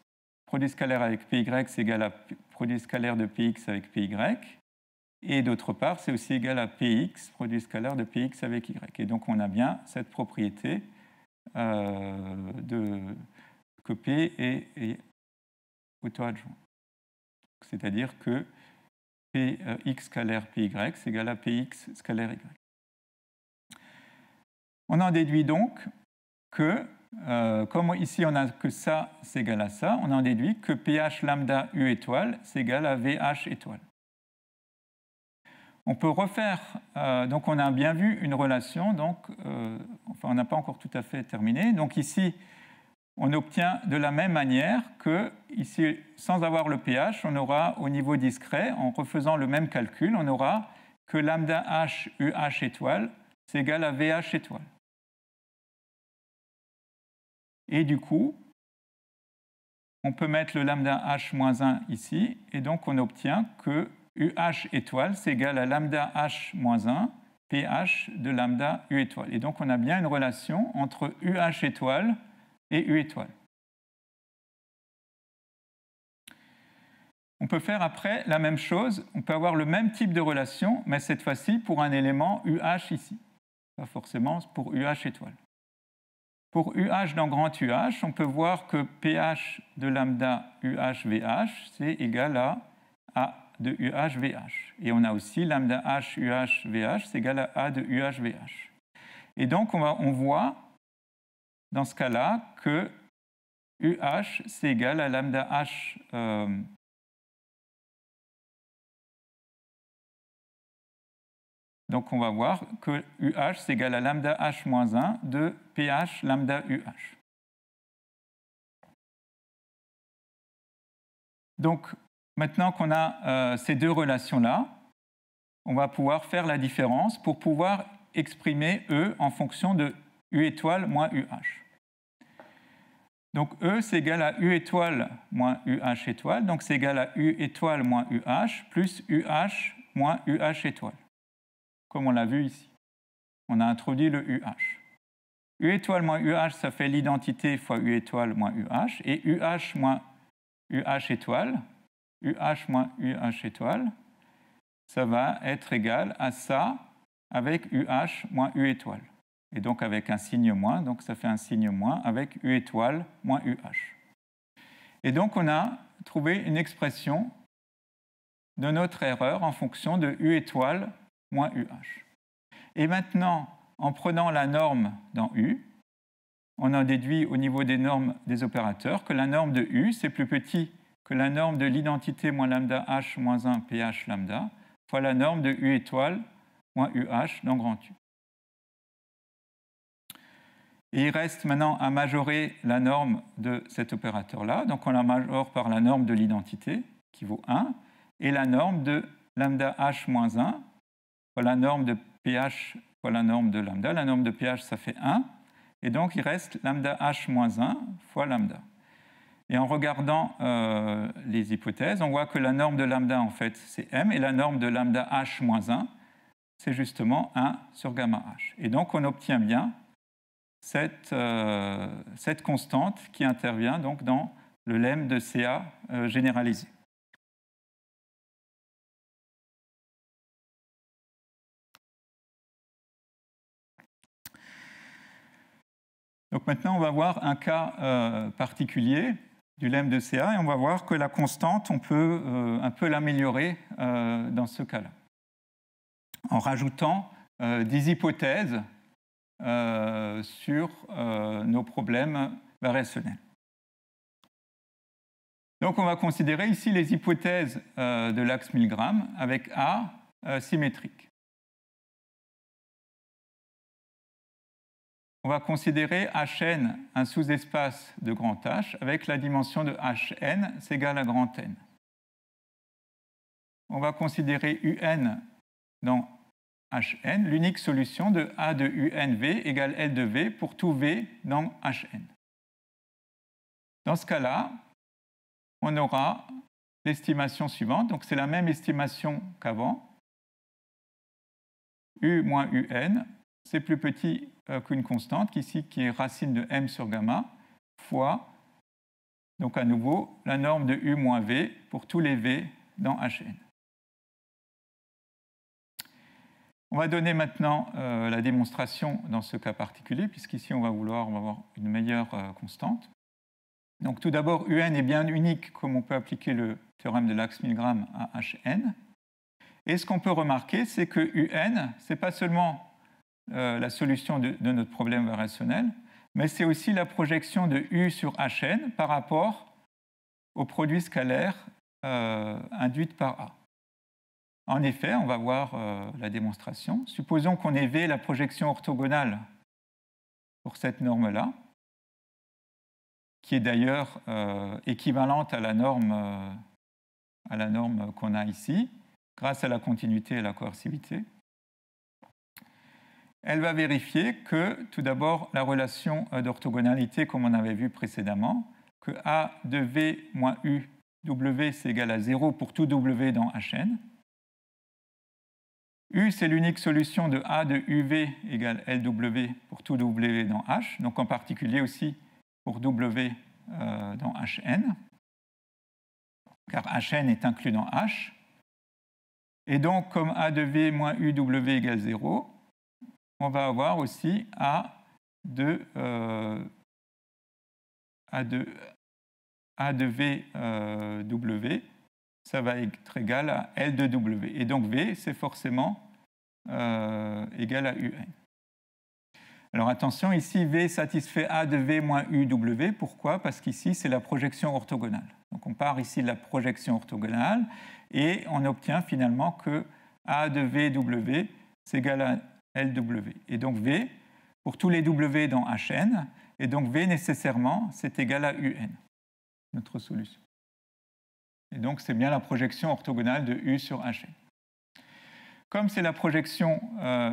produit scalaire avec py, c'est égal à produit scalaire de px avec py. Et d'autre part, c'est aussi égal à px, produit scalaire de px avec y. Et donc, on a bien cette propriété que p est auto-adjoint. C'est-à-dire que px scalaire py, c'est égal à px scalaire y. On en déduit donc que, comme ici on n'a que ça, c'est égal à ça, on en déduit que pH lambda U étoile, c'est égal à VH étoile. On peut refaire, donc on a bien vu une relation, donc, enfin on n'a pas encore tout à fait terminé. Donc ici, on obtient de la même manière que, ici, sans avoir le pH, on aura au niveau discret, en refaisant le même calcul, on aura que lambda H UH étoile, c'est égal à VH étoile. Et du coup, on peut mettre le lambda H-1 ici, et donc on obtient que UH étoile, c'est égal à lambda H-1, pH de lambda U étoile. Et donc on a bien une relation entre UH étoile et U étoile. On peut faire après la même chose, on peut avoir le même type de relation, mais cette fois-ci pour un élément UH ici, pas forcément pour UH étoile. Pour UH dans grand UH, on peut voir que pH de lambda UH-VH, c'est égal à A de UH-VH. Et on a aussi lambda H UH-VH, c'est égal à A de UH-VH. Et donc, on voit dans ce cas-là que UH, c'est égal à lambda H donc on va voir que UH, c'est égal à lambda H-1 de pH lambda UH. Donc, maintenant qu'on a ces deux relations-là, on va pouvoir faire la différence pour pouvoir exprimer E en fonction de U étoile moins UH. Donc, E, c'est égal à U étoile moins UH étoile, donc c'est égal à U étoile moins UH plus UH moins UH étoile, comme on l'a vu ici. On a introduit le UH. U étoile moins UH, ça fait l'identité fois U étoile moins UH, et UH moins UH étoile, UH moins UH étoile, ça va être égal à ça avec UH moins U étoile. Et donc avec un signe moins, donc ça fait un signe moins avec U étoile moins UH. Et donc on a trouvé une expression de notre erreur en fonction de U étoile moins UH. Et maintenant, en prenant la norme dans U, on en déduit au niveau des normes des opérateurs que la norme de U, c'est plus petit que la norme de l'identité moins lambda H moins 1 pH lambda, fois la norme de U étoile moins UH dans grand U. Et il reste maintenant à majorer la norme de cet opérateur-là. Donc on la majore par la norme de l'identité, qui vaut 1, et la norme de lambda H moins 1, fois la norme de pH, fois la norme de lambda. La norme de pH, ça fait 1. Et donc il reste lambda H moins 1 fois lambda. Et en regardant les hypothèses, on voit que la norme de lambda, en fait, c'est m, et la norme de lambda H moins 1, c'est justement 1 sur gamma H. Et donc on obtient bien cette constante qui intervient donc dans le lemme de CA généralisé. Donc maintenant, on va voir un cas particulier du lemme de CA et on va voir que la constante, on peut un peu l'améliorer dans ce cas-là, en rajoutant des hypothèses sur nos problèmes variationnels. Donc on va considérer ici les hypothèses de l'axe Milgram avec A symétrique. On va considérer Hn un sous-espace de grand H avec la dimension de Hn, c'est égal à grand N. On va considérer Un dans Hn, l'unique solution de A de UNV égale L de V pour tout V dans Hn. Dans ce cas-là, on aura l'estimation suivante. Donc c'est la même estimation qu'avant. U moins Un, c'est plus petit qu'une constante, ici qui est racine de m sur gamma, fois, donc à nouveau, la norme de U moins V pour tous les V dans Hn. On va donner maintenant la démonstration dans ce cas particulier, puisqu'ici on va avoir une meilleure constante. Donc tout d'abord, Un est bien unique, comme on peut appliquer le théorème de l'axe Milgram à Hn. Et ce qu'on peut remarquer, c'est que Un, ce n'est pas seulement la solution de notre problème variationnel, mais c'est aussi la projection de U sur Hn par rapport au produit scalaire induit par A. En effet, on va voir la démonstration. Supposons qu'on ait V la projection orthogonale pour cette norme-là, qui est d'ailleurs équivalente à la norme qu'on a ici, grâce à la continuité et la coercivité. Elle va vérifier que, tout d'abord, la relation d'orthogonalité, comme on avait vu précédemment, que A de V moins U W, c'est égal à 0 pour tout W dans Hn. U, c'est l'unique solution de A de UV égale LW pour tout W dans H, donc en particulier aussi pour W dans Hn, car Hn est inclus dans H. Et donc, comme A de V moins UW égale 0, on va avoir aussi A de V W, ça va être égal à L de W. Et donc V, c'est forcément égal à UN. Alors attention, ici V satisfait A de V moins UW. Pourquoi? Parce qu'ici, c'est la projection orthogonale. Donc on part ici de la projection orthogonale et on obtient finalement que A de VW, c'est égal à LW. Et donc V, pour tous les W dans Hn, et donc V nécessairement, c'est égal à UN, notre solution. Et donc c'est bien la projection orthogonale de U sur Hn. Comme c'est la projection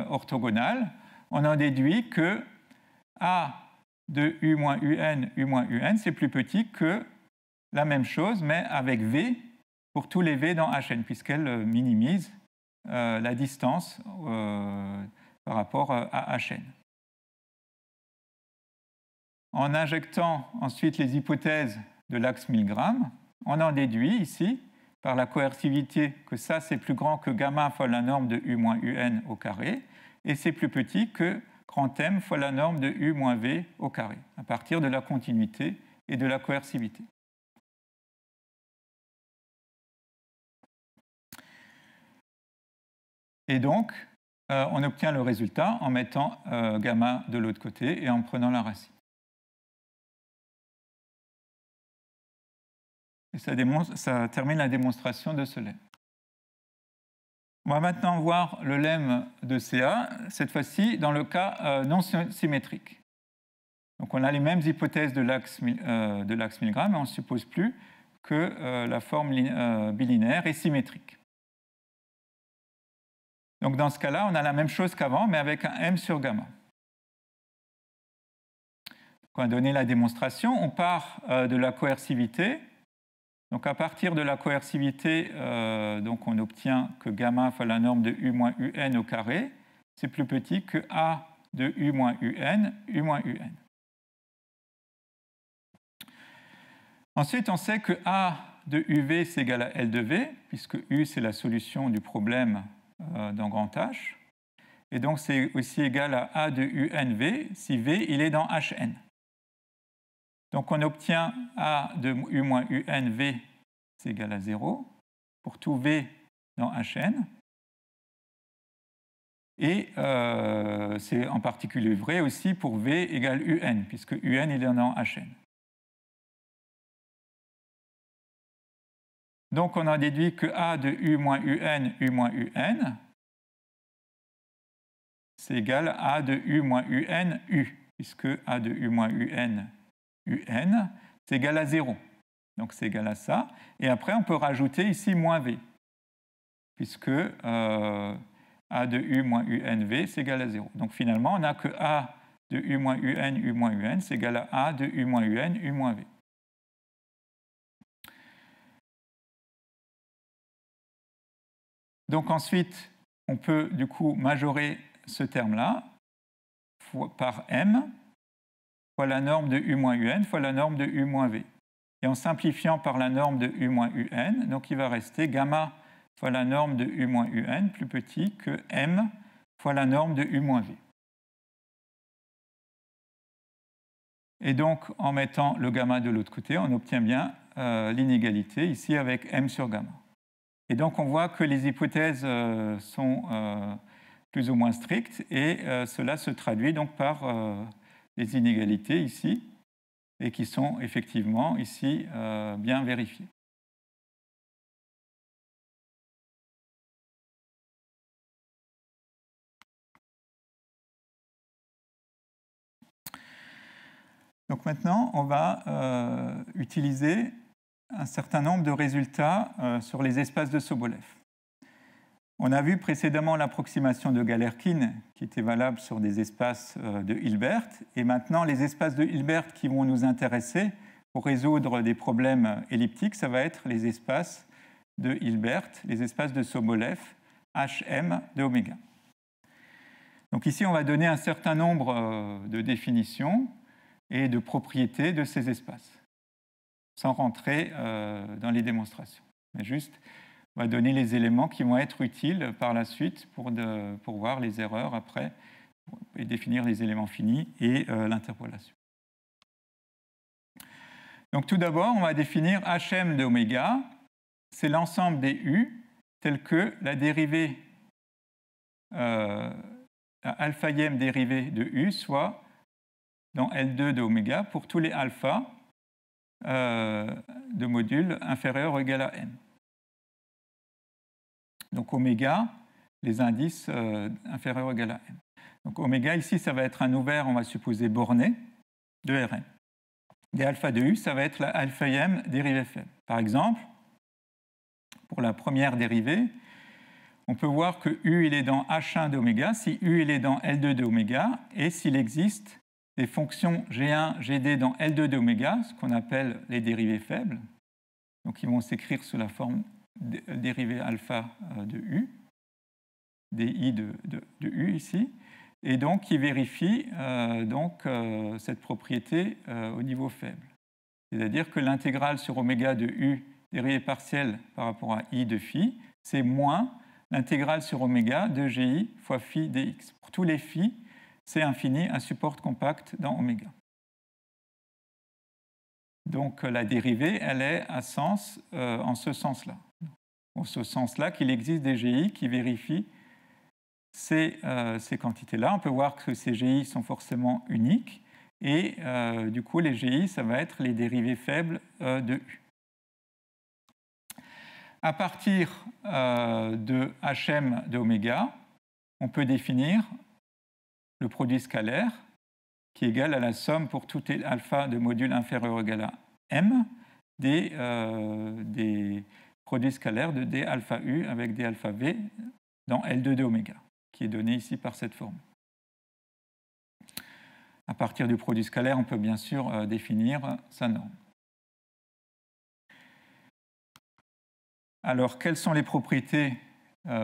orthogonale, on en déduit que A de U moins UN, c'est plus petit que la même chose, mais avec V pour tous les V dans Hn, puisqu'elle minimise la distance par rapport à Hn. En injectant ensuite les hypothèses de l'axe Milgram, on en déduit ici, par la coercivité, que ça c'est plus grand que gamma fois la norme de U moins UN au carré, et c'est plus petit que grand M fois la norme de U moins V au carré, à partir de la continuité et de la coercivité. Et donc, on obtient le résultat en mettant gamma de l'autre côté et en prenant la racine. Et ça termine la démonstration de ce lemme. On va maintenant voir le lemme de CA, cette fois-ci dans le cas non symétrique. Donc on a les mêmes hypothèses de l'axe Milgram, mais on ne suppose plus que la forme bilinéaire est symétrique. Donc dans ce cas-là, on a la même chose qu'avant, mais avec un m sur gamma. Donc on va donner la démonstration. On part de la coercivité. Donc à partir de la coercivité, donc on obtient que gamma fois la norme de U moins UN au carré, c'est plus petit que A de U moins UN, U moins UN. Ensuite, on sait que A de UV, c'est égal à L de V, puisque U, c'est la solution du problème dans grand H. Et donc, c'est aussi égal à A de UNV si V, il est dans Hn. Donc, on obtient A de U moins UNV, c'est égal à 0, pour tout V dans Hn. Et c'est en particulier vrai aussi pour V égale UN, puisque UN, il est dans Hn. Donc on a déduit que A de U moins UN, U moins UN, c'est égal à A de U moins UN, U, puisque A de U moins UN, UN, c'est égal à 0. Donc c'est égal à ça. Et après, on peut rajouter ici moins V, puisque A de U moins UNV, c'est égal à 0. Donc finalement, on n'a que A de U moins UN, U moins UN, c'est égal à A de U moins UN, U moins V. Donc ensuite, on peut du coup majorer ce terme-là par M fois la norme de U moins UN fois la norme de U moins V. Et en simplifiant par la norme de U moins UN, donc il va rester gamma fois la norme de U moins UN plus petit que M fois la norme de U moins V. Et donc, en mettant le gamma de l'autre côté, on obtient bien l'inégalité ici avec M sur gamma. Et donc, on voit que les hypothèses sont plus ou moins strictes et cela se traduit donc par des inégalités ici et qui sont effectivement ici bien vérifiées. Donc maintenant, on va utiliser un certain nombre de résultats sur les espaces de Sobolev. On a vu précédemment l'approximation de Galerkin qui était valable sur des espaces de Hilbert. Et maintenant, les espaces de Hilbert qui vont nous intéresser pour résoudre des problèmes elliptiques, ça va être les espaces de Hilbert, les espaces de Sobolev, HM de oméga. Donc ici, on va donner un certain nombre de définitions et de propriétés de ces espaces, sans rentrer dans les démonstrations. Mais juste, on va donner les éléments qui vont être utiles par la suite pour voir les erreurs après et définir les éléments finis et l'interpolation. Donc tout d'abord, on va définir HM de oméga. C'est l'ensemble des U tels que la dérivée alpha-ième dérivée de U soit dans L2 de oméga pour tous les alpha de module inférieur ou égal à n. Donc oméga, les indices inférieurs ou égal à n. Donc oméga, ici, ça va être un ouvert, on va supposer borné, de Rn. Des alpha de U, ça va être la alpha-ième dérivée faible. Par exemple, pour la première dérivée, on peut voir que U il est dans H1 d'oméga, si U il est dans L2 d'oméga, et s'il existe des fonctions G1, GD dans L2 d'oméga, ce qu'on appelle les dérivées faibles, donc ils vont s'écrire sous la forme dérivée alpha de U, di de U ici, et donc qui vérifie cette propriété au niveau faible. C'est-à-dire que l'intégrale sur oméga de U dérivée partielle par rapport à I de phi, c'est moins l'intégrale sur oméga de GI fois phi dx. Pour tous les phi, c'est infini à support compact dans oméga. Donc la dérivée, elle est à sens en ce sens-là. En ce sens-là qu'il existe des GI qui vérifient ces quantités-là. On peut voir que ces GI sont forcément uniques et du coup les GI, ça va être les dérivées faibles de U. À partir de HM de oméga, on peut définir le produit scalaire qui est égal à la somme pour tout alpha de module inférieur ou égal à M des produits scalaires de D alpha U avec D alpha V dans L2 de oméga, qui est donné ici par cette formule. À partir du produit scalaire, on peut bien sûr définir sa norme. Alors, quelles sont les propriétés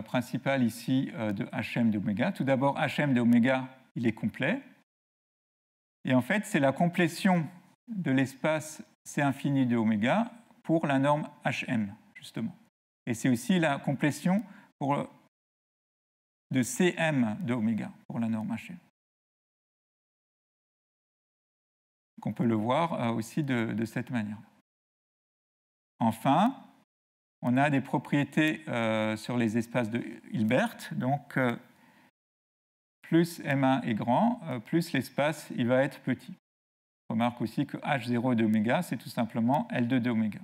principales ici de HM d'oméga? Tout d'abord, HM d'oméga, il est complet. Et en fait, c'est la complétion de l'espace C infini de oméga pour la norme HM, justement. Et c'est aussi la complétion de CM de oméga pour la norme HM. Donc on peut le voir aussi de cette manière. Enfin, on a des propriétés sur les espaces de Hilbert. Donc, plus M1 est grand, plus l'espace il va être petit. On remarque aussi que H0 d'oméga, c'est tout simplement L2 d'oméga.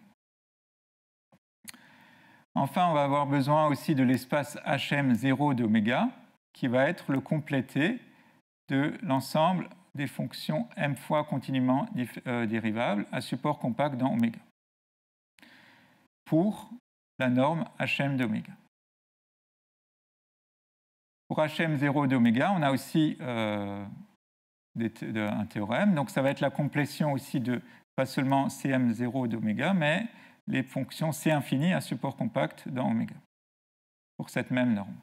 Enfin, on va avoir besoin aussi de l'espace HM0 d'oméga, qui va être le complété de l'ensemble des fonctions m fois continuellement dérivables à support compact dans oméga, pour la norme Hm d'oméga. Pour Hm0 d'oméga, on a aussi un théorème. Donc, ça va être la complétion aussi de, pas seulement Cm0 d'oméga, mais les fonctions C infini à support compact dans oméga, pour cette même norme.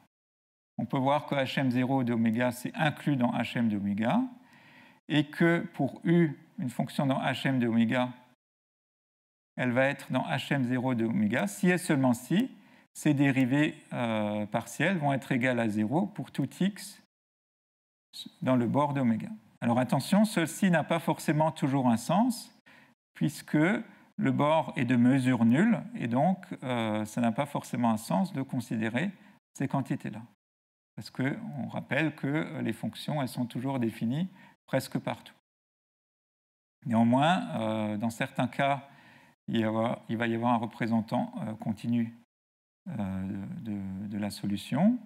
On peut voir que Hm0 d'oméga, c'est inclus dans Hm d'oméga, et que pour U, une fonction dans Hm d'oméga, elle va être dans Hm0 d'oméga, si et seulement si ces dérivées partielles vont être égales à 0 pour tout x dans le bord d'oméga. Alors attention, ceci n'a pas forcément toujours un sens, puisque le bord est de mesure nulle, et donc ça n'a pas forcément un sens de considérer ces quantités-là. Parce qu'on rappelle que les fonctions, elles sont toujours définies presque partout. Néanmoins, dans certains cas, il va y avoir un représentant continu de la solution,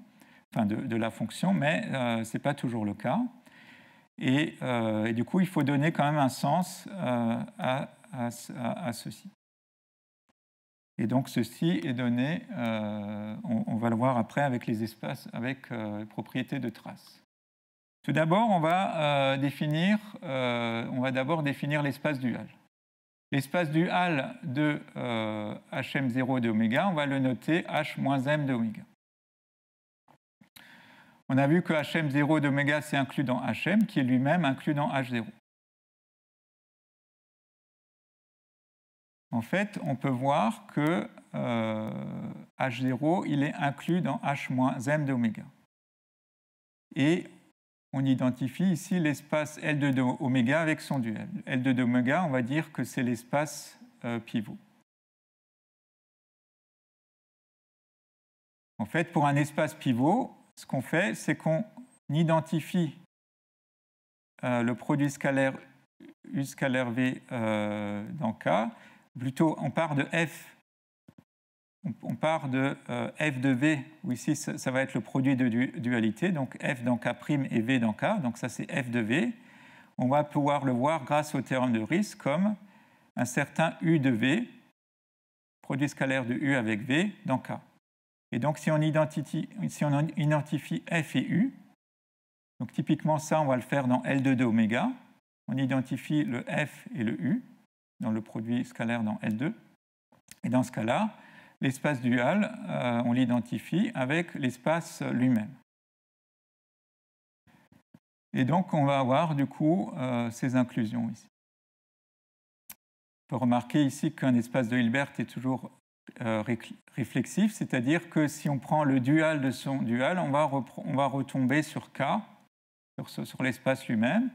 enfin de la fonction, mais ce n'est pas toujours le cas. Et du coup, il faut donner quand même un sens à ceci. Et donc, ceci est donné, on va le voir après avec les espaces, avec les propriétés de trace. Tout d'abord, on va d'abord définir l'espace dual. L'espace dual de Hm0 d'oméga, on va le noter H-m d'oméga. On a vu que Hm0 d'oméga, c'est inclus dans Hm, qui est lui-même inclus dans H0. En fait, on peut voir que H0, il est inclus dans H-m d'oméga. Et on identifie ici l'espace L2 d'oméga avec son duel. L2 d'oméga, on va dire que c'est l'espace pivot. En fait, pour un espace pivot, ce qu'on fait, c'est qu'on identifie le produit scalaire U scalaire V dans K. Plutôt, on part de F. On part de F de V, où ici, ça va être le produit de dualité, donc F dans K' et V dans K, donc ça c'est F de V. On va pouvoir le voir grâce au théorème de Riesz comme un certain U de V, produit scalaire de U avec V dans K. Et donc si on identifie F et U, donc typiquement ça on va le faire dans L2 de oméga, on identifie le F et le U dans le produit scalaire dans L2, et dans ce cas-là, l'espace dual, on l'identifie avec l'espace lui-même. Et donc, on va avoir du coup ces inclusions ici. On peut remarquer ici qu'un espace de Hilbert est toujours réflexif, c'est-à-dire que si on prend le dual de son dual, on va retomber sur K, sur l'espace lui-même.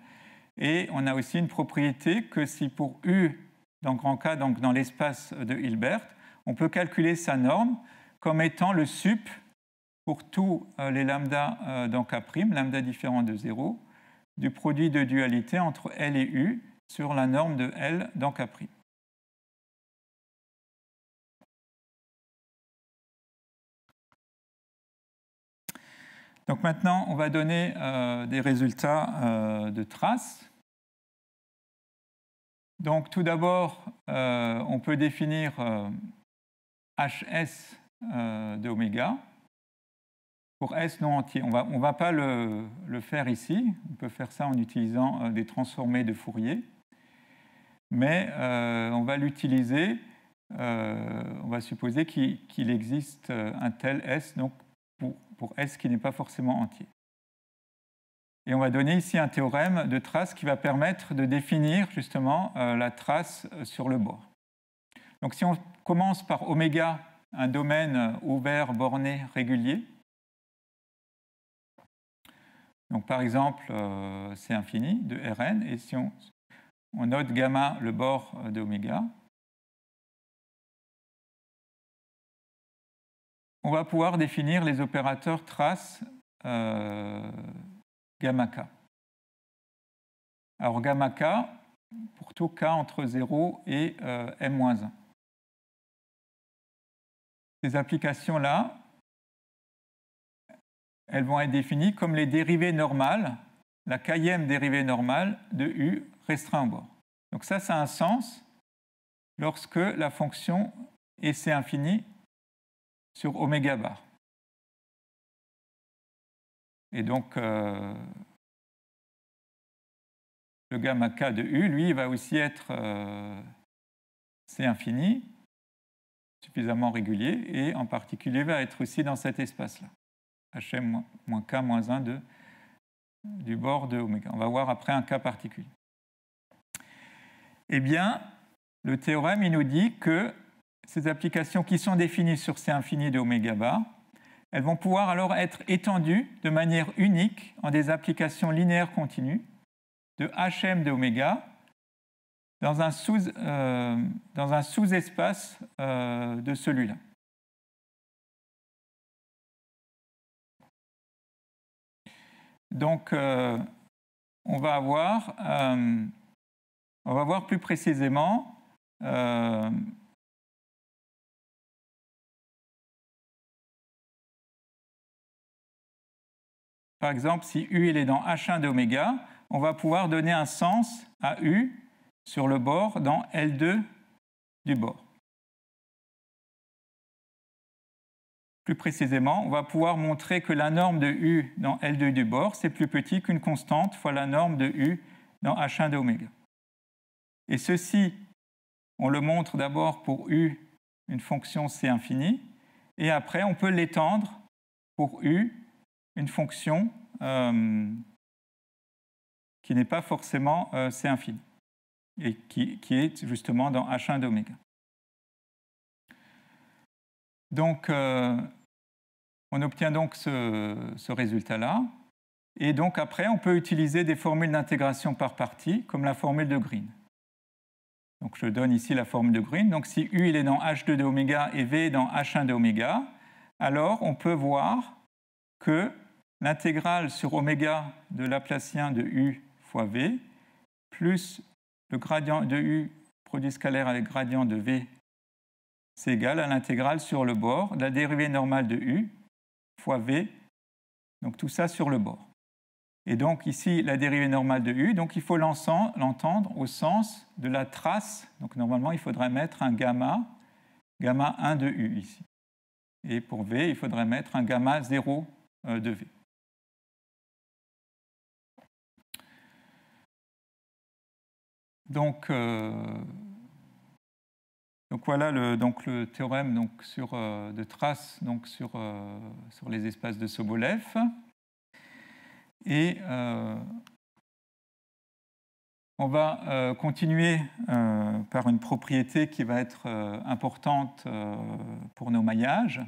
Et on a aussi une propriété que si pour U, dans grand K, donc dans l'espace de Hilbert, on peut calculer sa norme comme étant le sup pour tous les lambda dans K', lambda différent de 0, du produit de dualité entre L et U sur la norme de L dans K'. Donc maintenant, on va donner des résultats de traces. Donc tout d'abord, on peut définir HS d'oméga pour S non entier. On ne va pas le faire ici. On peut faire ça en utilisant des transformés de Fourier. Mais on va l'utiliser, on va supposer qu'il existe un tel S donc pour S qui n'est pas forcément entier. Et on va donner ici un théorème de trace qui va permettre de définir justement la trace sur le bord. Donc si on commence par oméga, un domaine ouvert, borné, régulier, donc par exemple c'est infini de Rn, et si on note gamma le bord d'oméga, on va pouvoir définir les opérateurs traces gamma k. Alors gamma k, pour tout k entre 0 et m-1. ces applications-là, elles vont être définies comme les dérivées normales, la kème dérivée normale de U restreint au bord. Donc ça a un sens lorsque la fonction est C infini sur oméga bar. Et donc, le gamma k de U, lui, va aussi être C infini, suffisamment régulier, et en particulier va être aussi dans cet espace-là, Hm-K-1 du bord de oméga. On va voir après un cas particulier. Eh bien, le théorème, il nous dit que ces applications qui sont définies sur C infini de oméga bar, elles vont pouvoir alors être étendues de manière unique en des applications linéaires continues de Hm de oméga dans un sous-espace de celui-là. Donc, on va voir plus précisément par exemple, si U il est dans H1 d'oméga, on va pouvoir donner un sens à U sur le bord dans L2 du bord. Plus précisément, on va pouvoir montrer que la norme de U dans L2 du bord, c'est plus petit qu'une constante fois la norme de U dans H1 de oméga. Et ceci, on le montre d'abord pour U, une fonction C infini, et après, on peut l'étendre pour U, une fonction qui n'est pas forcément C infini, et qui est justement dans H1 d'oméga. Donc, on obtient donc ce résultat-là. Et donc, après, on peut utiliser des formules d'intégration par partie, comme la formule de Green. Donc, je donne ici la formule de Green. Donc, si U il est dans H2 de oméga et V est dans H1 de oméga, alors on peut voir que l'intégrale sur oméga de Laplacien de U fois V, plus le gradient de U produit scalaire avec gradient de V, c'est égal à l'intégrale sur le bord de la dérivée normale de U fois V, donc tout ça sur le bord. Et donc ici, la dérivée normale de U, donc il faut l'entendre au sens de la trace. Donc normalement, il faudrait mettre un gamma 1 de U ici. Et pour V, il faudrait mettre un gamma 0 de V. Donc voilà le théorème de trace sur les espaces de Sobolev. Et on va continuer par une propriété qui va être importante pour nos maillages.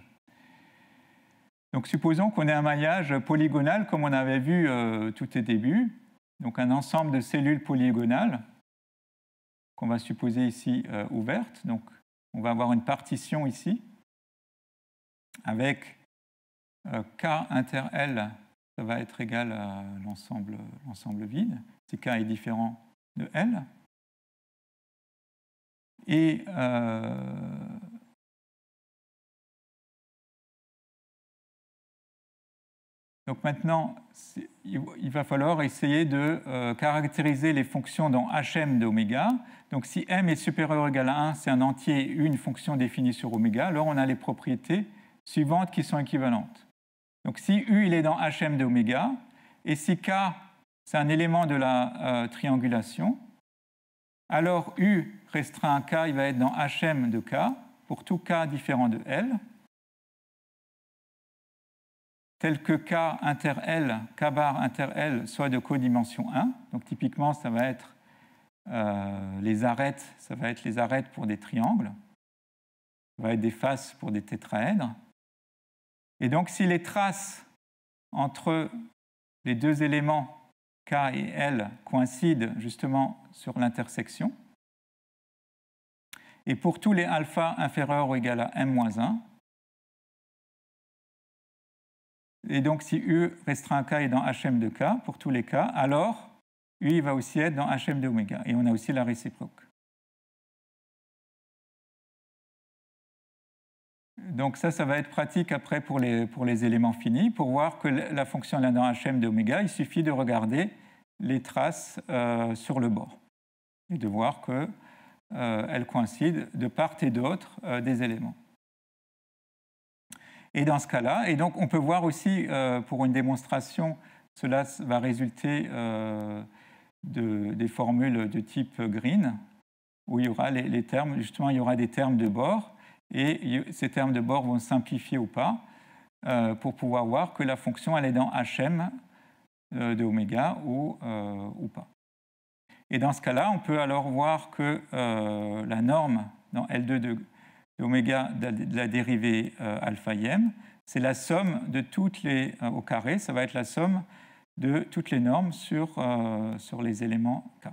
Donc supposons qu'on ait un maillage polygonal comme on avait vu tout au début, donc un ensemble de cellules polygonales qu'on va supposer ici ouverte. Donc, on va avoir une partition ici avec K inter L, ça va être égal à l'ensemble vide, si K est différent de L. Et donc maintenant, il va falloir essayer de caractériser les fonctions dans Hm d'oméga. Donc si m est supérieur ou égal à 1, c'est un entier U, une fonction définie sur oméga, alors on a les propriétés suivantes qui sont équivalentes. Donc si U il est dans Hm d'oméga, et si K c'est un élément de la triangulation, alors U restreint à K, il va être dans Hm de K, pour tout K différent de L, tel que K inter L, K bar inter L soit de codimension 1. Donc typiquement, ça va être les arêtes pour des triangles. Ça va être des faces pour des tétraèdres. Et donc si les traces entre les deux éléments K et L coïncident justement sur l'intersection, et pour tous les alpha inférieurs ou égal à m-1, et donc si U restreint à K est dans Hm de K, pour tous les cas, alors U va aussi être dans Hm de oméga. Et on a aussi la réciproque. Donc ça va être pratique après pour les éléments finis. Pour voir que la fonction est dans Hm d'oméga, il suffit de regarder les traces sur le bord et de voir qu'elles coïncident de part et d'autre des éléments. Et dans ce cas-là, et donc on peut voir aussi pour une démonstration, cela va résulter des formules de type Green, où il y aura les termes, justement il y aura des termes de bord, et ces termes de bord vont simplifier ou pas, pour pouvoir voir que la fonction elle est dans Hm de oméga ou pas. Et dans ce cas-là, on peut alors voir que la norme dans L2 de oméga de la dérivée alpha m, c'est la somme de toutes les, au carré, ça va être la somme de toutes les normes sur les éléments K.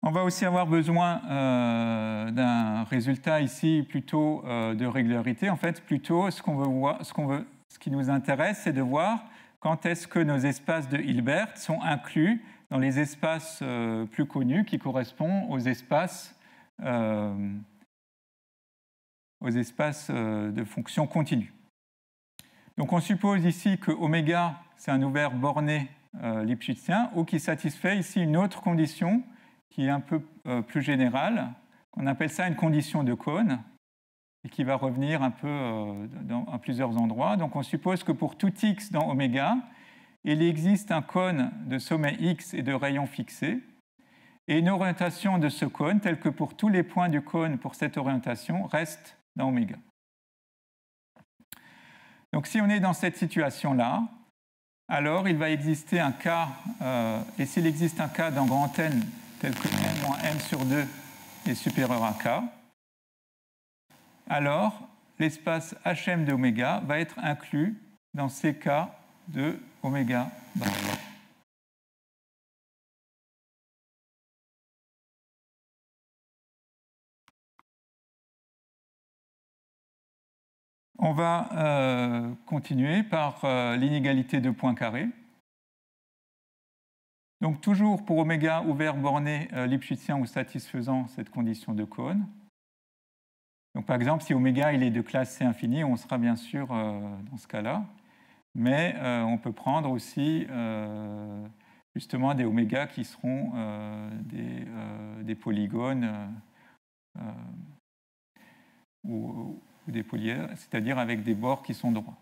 On va aussi avoir besoin d'un résultat ici plutôt de régularité. En fait, plutôt ce qui nous intéresse, c'est de voir quand est-ce que nos espaces de Hilbert sont inclus dans les espaces plus connus qui correspondent aux espaces de fonctions continues. Donc on suppose ici que oméga, c'est un ouvert borné lipschitzien, ou qui satisfait ici une autre condition qui est un peu plus générale. On appelle ça une condition de cône, et qui va revenir un peu à plusieurs endroits. Donc on suppose que pour tout x dans oméga, il existe un cône de sommet x et de rayon fixé, et une orientation de ce cône, telle que pour tous les points du cône pour cette orientation, reste dans oméga. Donc si on est dans cette situation-là, alors il va exister un cas, et s'il existe un cas dans grand N, tel que n moins m sur 2 est supérieur à k, alors l'espace Hm de oméga va être inclus dans ces cas de oméga bar. On va continuer par l'inégalité de Poincaré. Donc toujours pour oméga ouvert borné lipschitzien ou satisfaisant cette condition de cône. Donc par exemple, si oméga il est de classe C infini, on sera bien sûr dans ce cas-là. Mais on peut prendre aussi justement des oméga qui seront des polygones ou des polyèdres, c'est-à-dire avec des bords qui sont droits.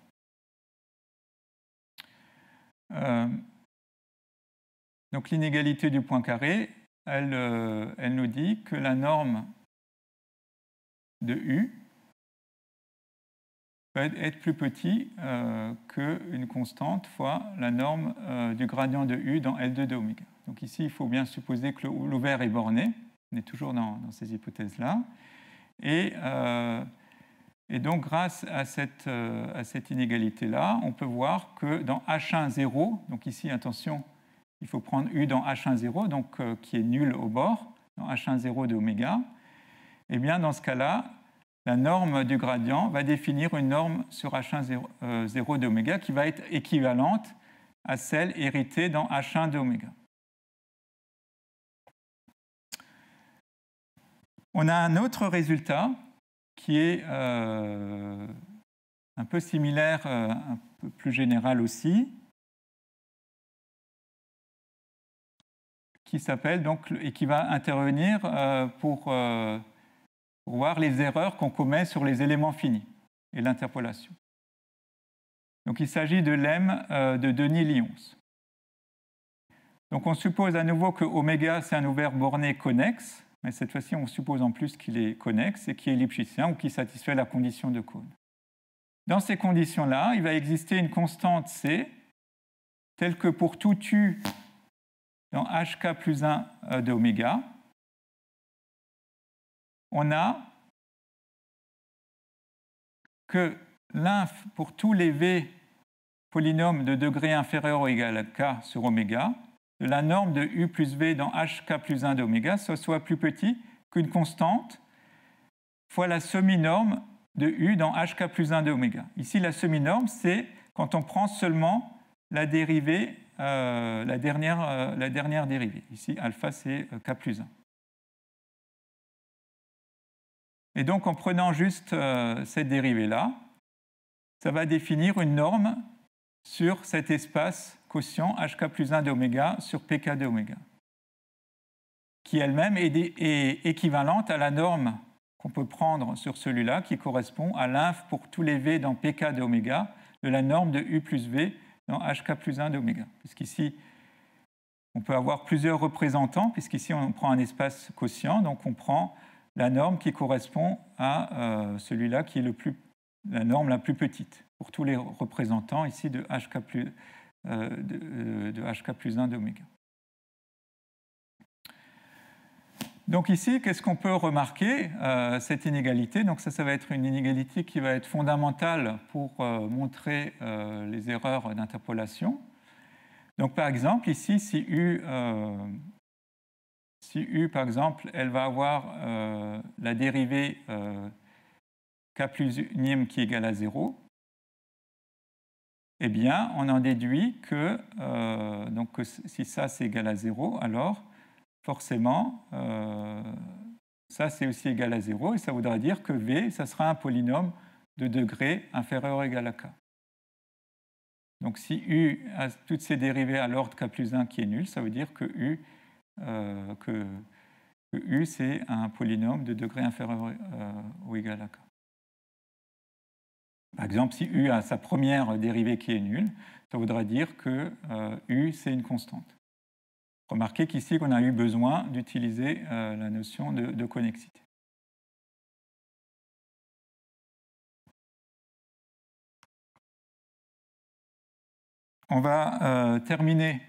Donc l'inégalité du Poincaré, elle nous dit que la norme de U peut être plus petit qu'une constante fois la norme du gradient de U dans L2 de oméga. Donc ici, il faut bien supposer que l'ouvert est borné. On est toujours dans ces hypothèses-là. Et donc, grâce à cette inégalité-là, on peut voir que dans H1, 0, donc ici, attention, il faut prendre U dans H1, 0, donc qui est nul au bord, dans H1, 0 de oméga, et bien dans ce cas-là, la norme du gradient va définir une norme sur H1, 0 de oméga qui va être équivalente à celle héritée dans H1 de oméga. On a un autre résultat qui est un peu similaire, un peu plus général aussi, qui s'appelle donc et qui va intervenir pour voir les erreurs qu'on commet sur les éléments finis et l'interpolation. Donc il s'agit de lemme de Denis-Lyons. Donc on suppose à nouveau que oméga c'est un ouvert borné connexe, mais cette fois-ci on suppose en plus qu'il est connexe et qu'il est lipschitzien ou qu'il satisfait la condition de cône. Dans ces conditions-là, il va exister une constante C telle que pour tout U dans HK plus 1 de oméga, on a que l'inf pour tous les V polynômes de degré inférieur ou égal à K sur oméga, de la norme de U plus V dans HK plus 1 d'oméga soit plus petit qu'une constante fois la semi-norme de U dans HK plus 1 de oméga. Ici, la semi-norme, c'est quand on prend seulement la dérivée la dernière dérivée. Ici, alpha, c'est k plus 1. Et donc, en prenant juste cette dérivée-là, ça va définir une norme sur cet espace quotient hk plus 1 d'oméga sur pk d'oméga, qui elle-même est équivalente à la norme qu'on peut prendre sur celui-là, qui correspond à l'inf pour tous les v dans pk d'oméga de la norme de u plus v dans hk plus 1 d'oméga. Puisqu'ici, on peut avoir plusieurs représentants, puisqu'ici, on prend un espace quotient, donc on prend la norme qui correspond à celui-là qui est la norme la plus petite, pour tous les représentants ici de hk plus 1 d'oméga. Donc ici, qu'est-ce qu'on peut remarquer, cette inégalité? Donc ça va être une inégalité qui va être fondamentale pour montrer les erreurs d'interpolation. Donc par exemple, ici, si U, par exemple, elle va avoir la dérivée k plus unième qui est égale à 0, eh bien, on en déduit que, donc, si ça c'est égal à 0, alors forcément, ça c'est aussi égal à 0, et ça voudra dire que V, ça sera un polynôme de degré inférieur ou égal à k. Donc si U a toutes ses dérivées à l'ordre k plus 1 qui est nul, ça veut dire que U c'est un polynôme de degré inférieur ou égal à k. Par exemple, si U a sa première dérivée qui est nulle, ça voudra dire que U c'est une constante. Remarquez qu'ici, on a eu besoin d'utiliser la notion de connexité. On va terminer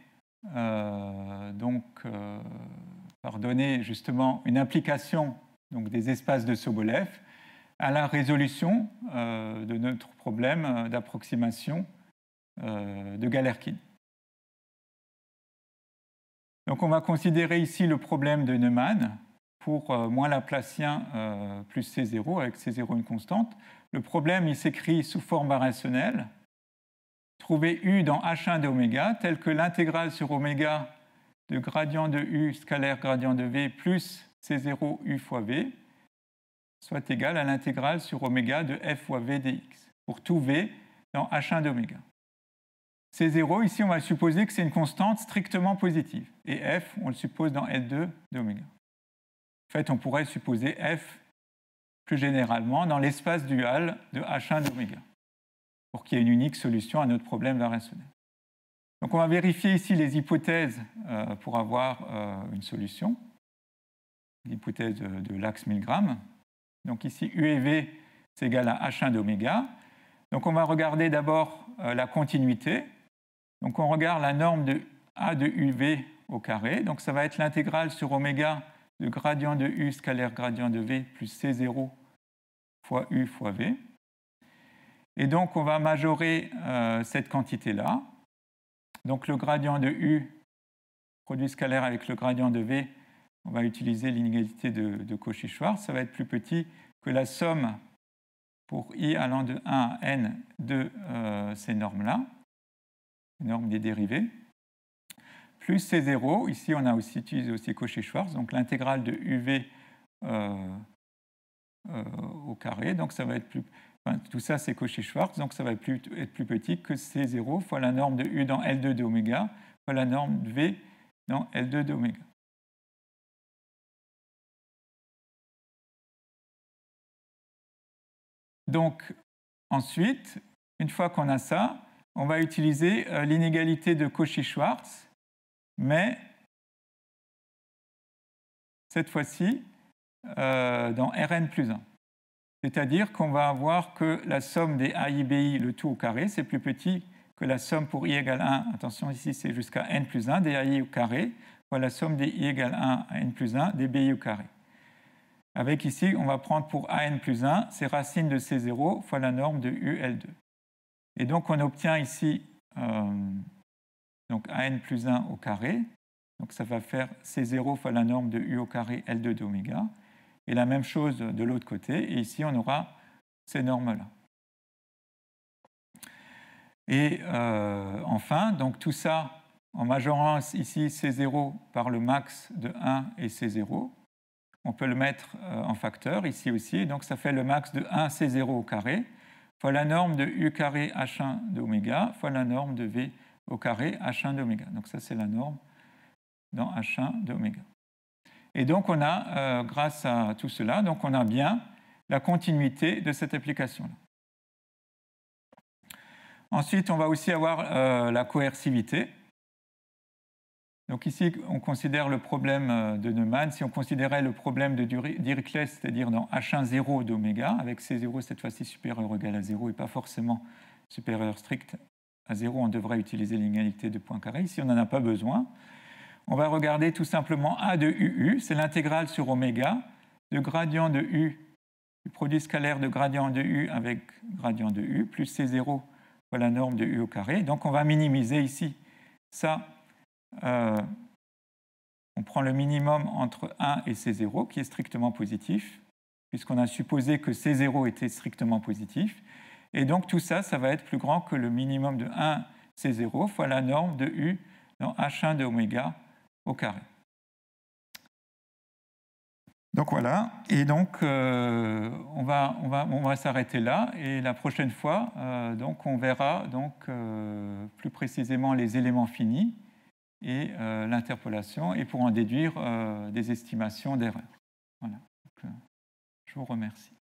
par donner justement une application donc, des espaces de Sobolev à la résolution de notre problème d'approximation de Galerkin. Donc on va considérer ici le problème de Neumann pour moins laplacien plus C0, avec C0 une constante. Le problème, il s'écrit sous forme variationnelle. Trouver U dans H1 d'oméga, tel que l'intégrale sur oméga de gradient de U scalaire gradient de V plus C0 U fois V soit égal à l'intégrale sur oméga de F fois V dx, pour tout V dans H1 d'oméga. C0, ici, on va supposer que c'est une constante strictement positive. Et F, on le suppose dans L2 d'oméga. En fait, on pourrait supposer F, plus généralement, dans l'espace dual de H1 d'oméga, pour qu'il y ait une unique solution à notre problème variationnel. Donc, on va vérifier ici les hypothèses pour avoir une solution. L'hypothèse de l'axe Milgram. Donc, ici, U et V, c'est égal à H1 d'oméga. Donc, on va regarder d'abord la continuité. Donc, on regarde la norme de A de UV au carré. Donc, ça va être l'intégrale sur oméga de gradient de U scalaire gradient de V plus C0 fois U fois V. Et donc, on va majorer cette quantité-là. Donc, le gradient de U, produit scalaire avec le gradient de V, on va utiliser l'inégalité de Cauchy-Schwarz. Ça va être plus petit que la somme pour I allant de 1 à N de ces normes-là. Norme des dérivées, plus C0, ici on a aussi utilisé aussi Cauchy-Schwarz, donc l'intégrale de UV au carré, donc ça va être plus, tout ça c'est Cauchy-Schwarz, donc ça va être plus petit que C0 fois la norme de U dans L2 d'oméga fois la norme de V dans L2 d'oméga. Donc ensuite, une fois qu'on a ça, on va utiliser l'inégalité de Cauchy-Schwarz, mais cette fois-ci dans Rn plus 1. C'est-à-dire qu'on va avoir que la somme des AI, BI, le tout au carré, c'est plus petit que la somme pour I égale 1. Attention, ici c'est jusqu'à N plus 1 des AI au carré, fois la somme des I égale 1 à N plus 1 des BI au carré. Avec ici, on va prendre pour AN plus 1, c'est racine de C0 fois la norme de UL2. Et donc, on obtient ici donc AN plus 1 au carré. Donc, ça va faire C0 fois la norme de U au carré L2 d'oméga. Et la même chose de l'autre côté. Et ici, on aura ces normes-là. Et enfin, donc tout ça, en majorant ici C0 par le max de 1 et C0. On peut le mettre en facteur ici aussi, donc ça fait le max de 1 C0 au carré fois la norme de U carré H1 d'oméga fois la norme de V au carré H1 d'oméga. Donc ça, c'est la norme dans H1 d'oméga. Et donc on a, grâce à tout cela, donc on a bien la continuité de cette application-là. Ensuite, on va aussi avoir la coercivité. Donc ici, on considère le problème de Neumann. Si on considérait le problème de Dirichlet, c'est-à-dire dans H1,0 d'oméga, avec C0 cette fois-ci supérieur ou égal à 0 et pas forcément supérieur strict à 0, on devrait utiliser l'inégalité de Poincaré. Ici, on n'en a pas besoin. On va regarder tout simplement A de UU, c'est l'intégrale sur oméga de gradient de U, du produit scalaire de gradient de U avec gradient de U, plus C0 fois la norme de U au carré. Donc on va minimiser ici ça. On prend le minimum entre 1 et C0, qui est strictement positif, puisqu'on a supposé que C0 était strictement positif. Et donc tout ça, ça va être plus grand que le minimum de 1 C0 fois la norme de U dans H1 de oméga au carré. Donc voilà, et donc on va s'arrêter là, et la prochaine fois, donc on verra donc, plus précisément les éléments finis et l'interpolation, et pour en déduire des estimations d'erreur. Voilà. Donc, je vous remercie.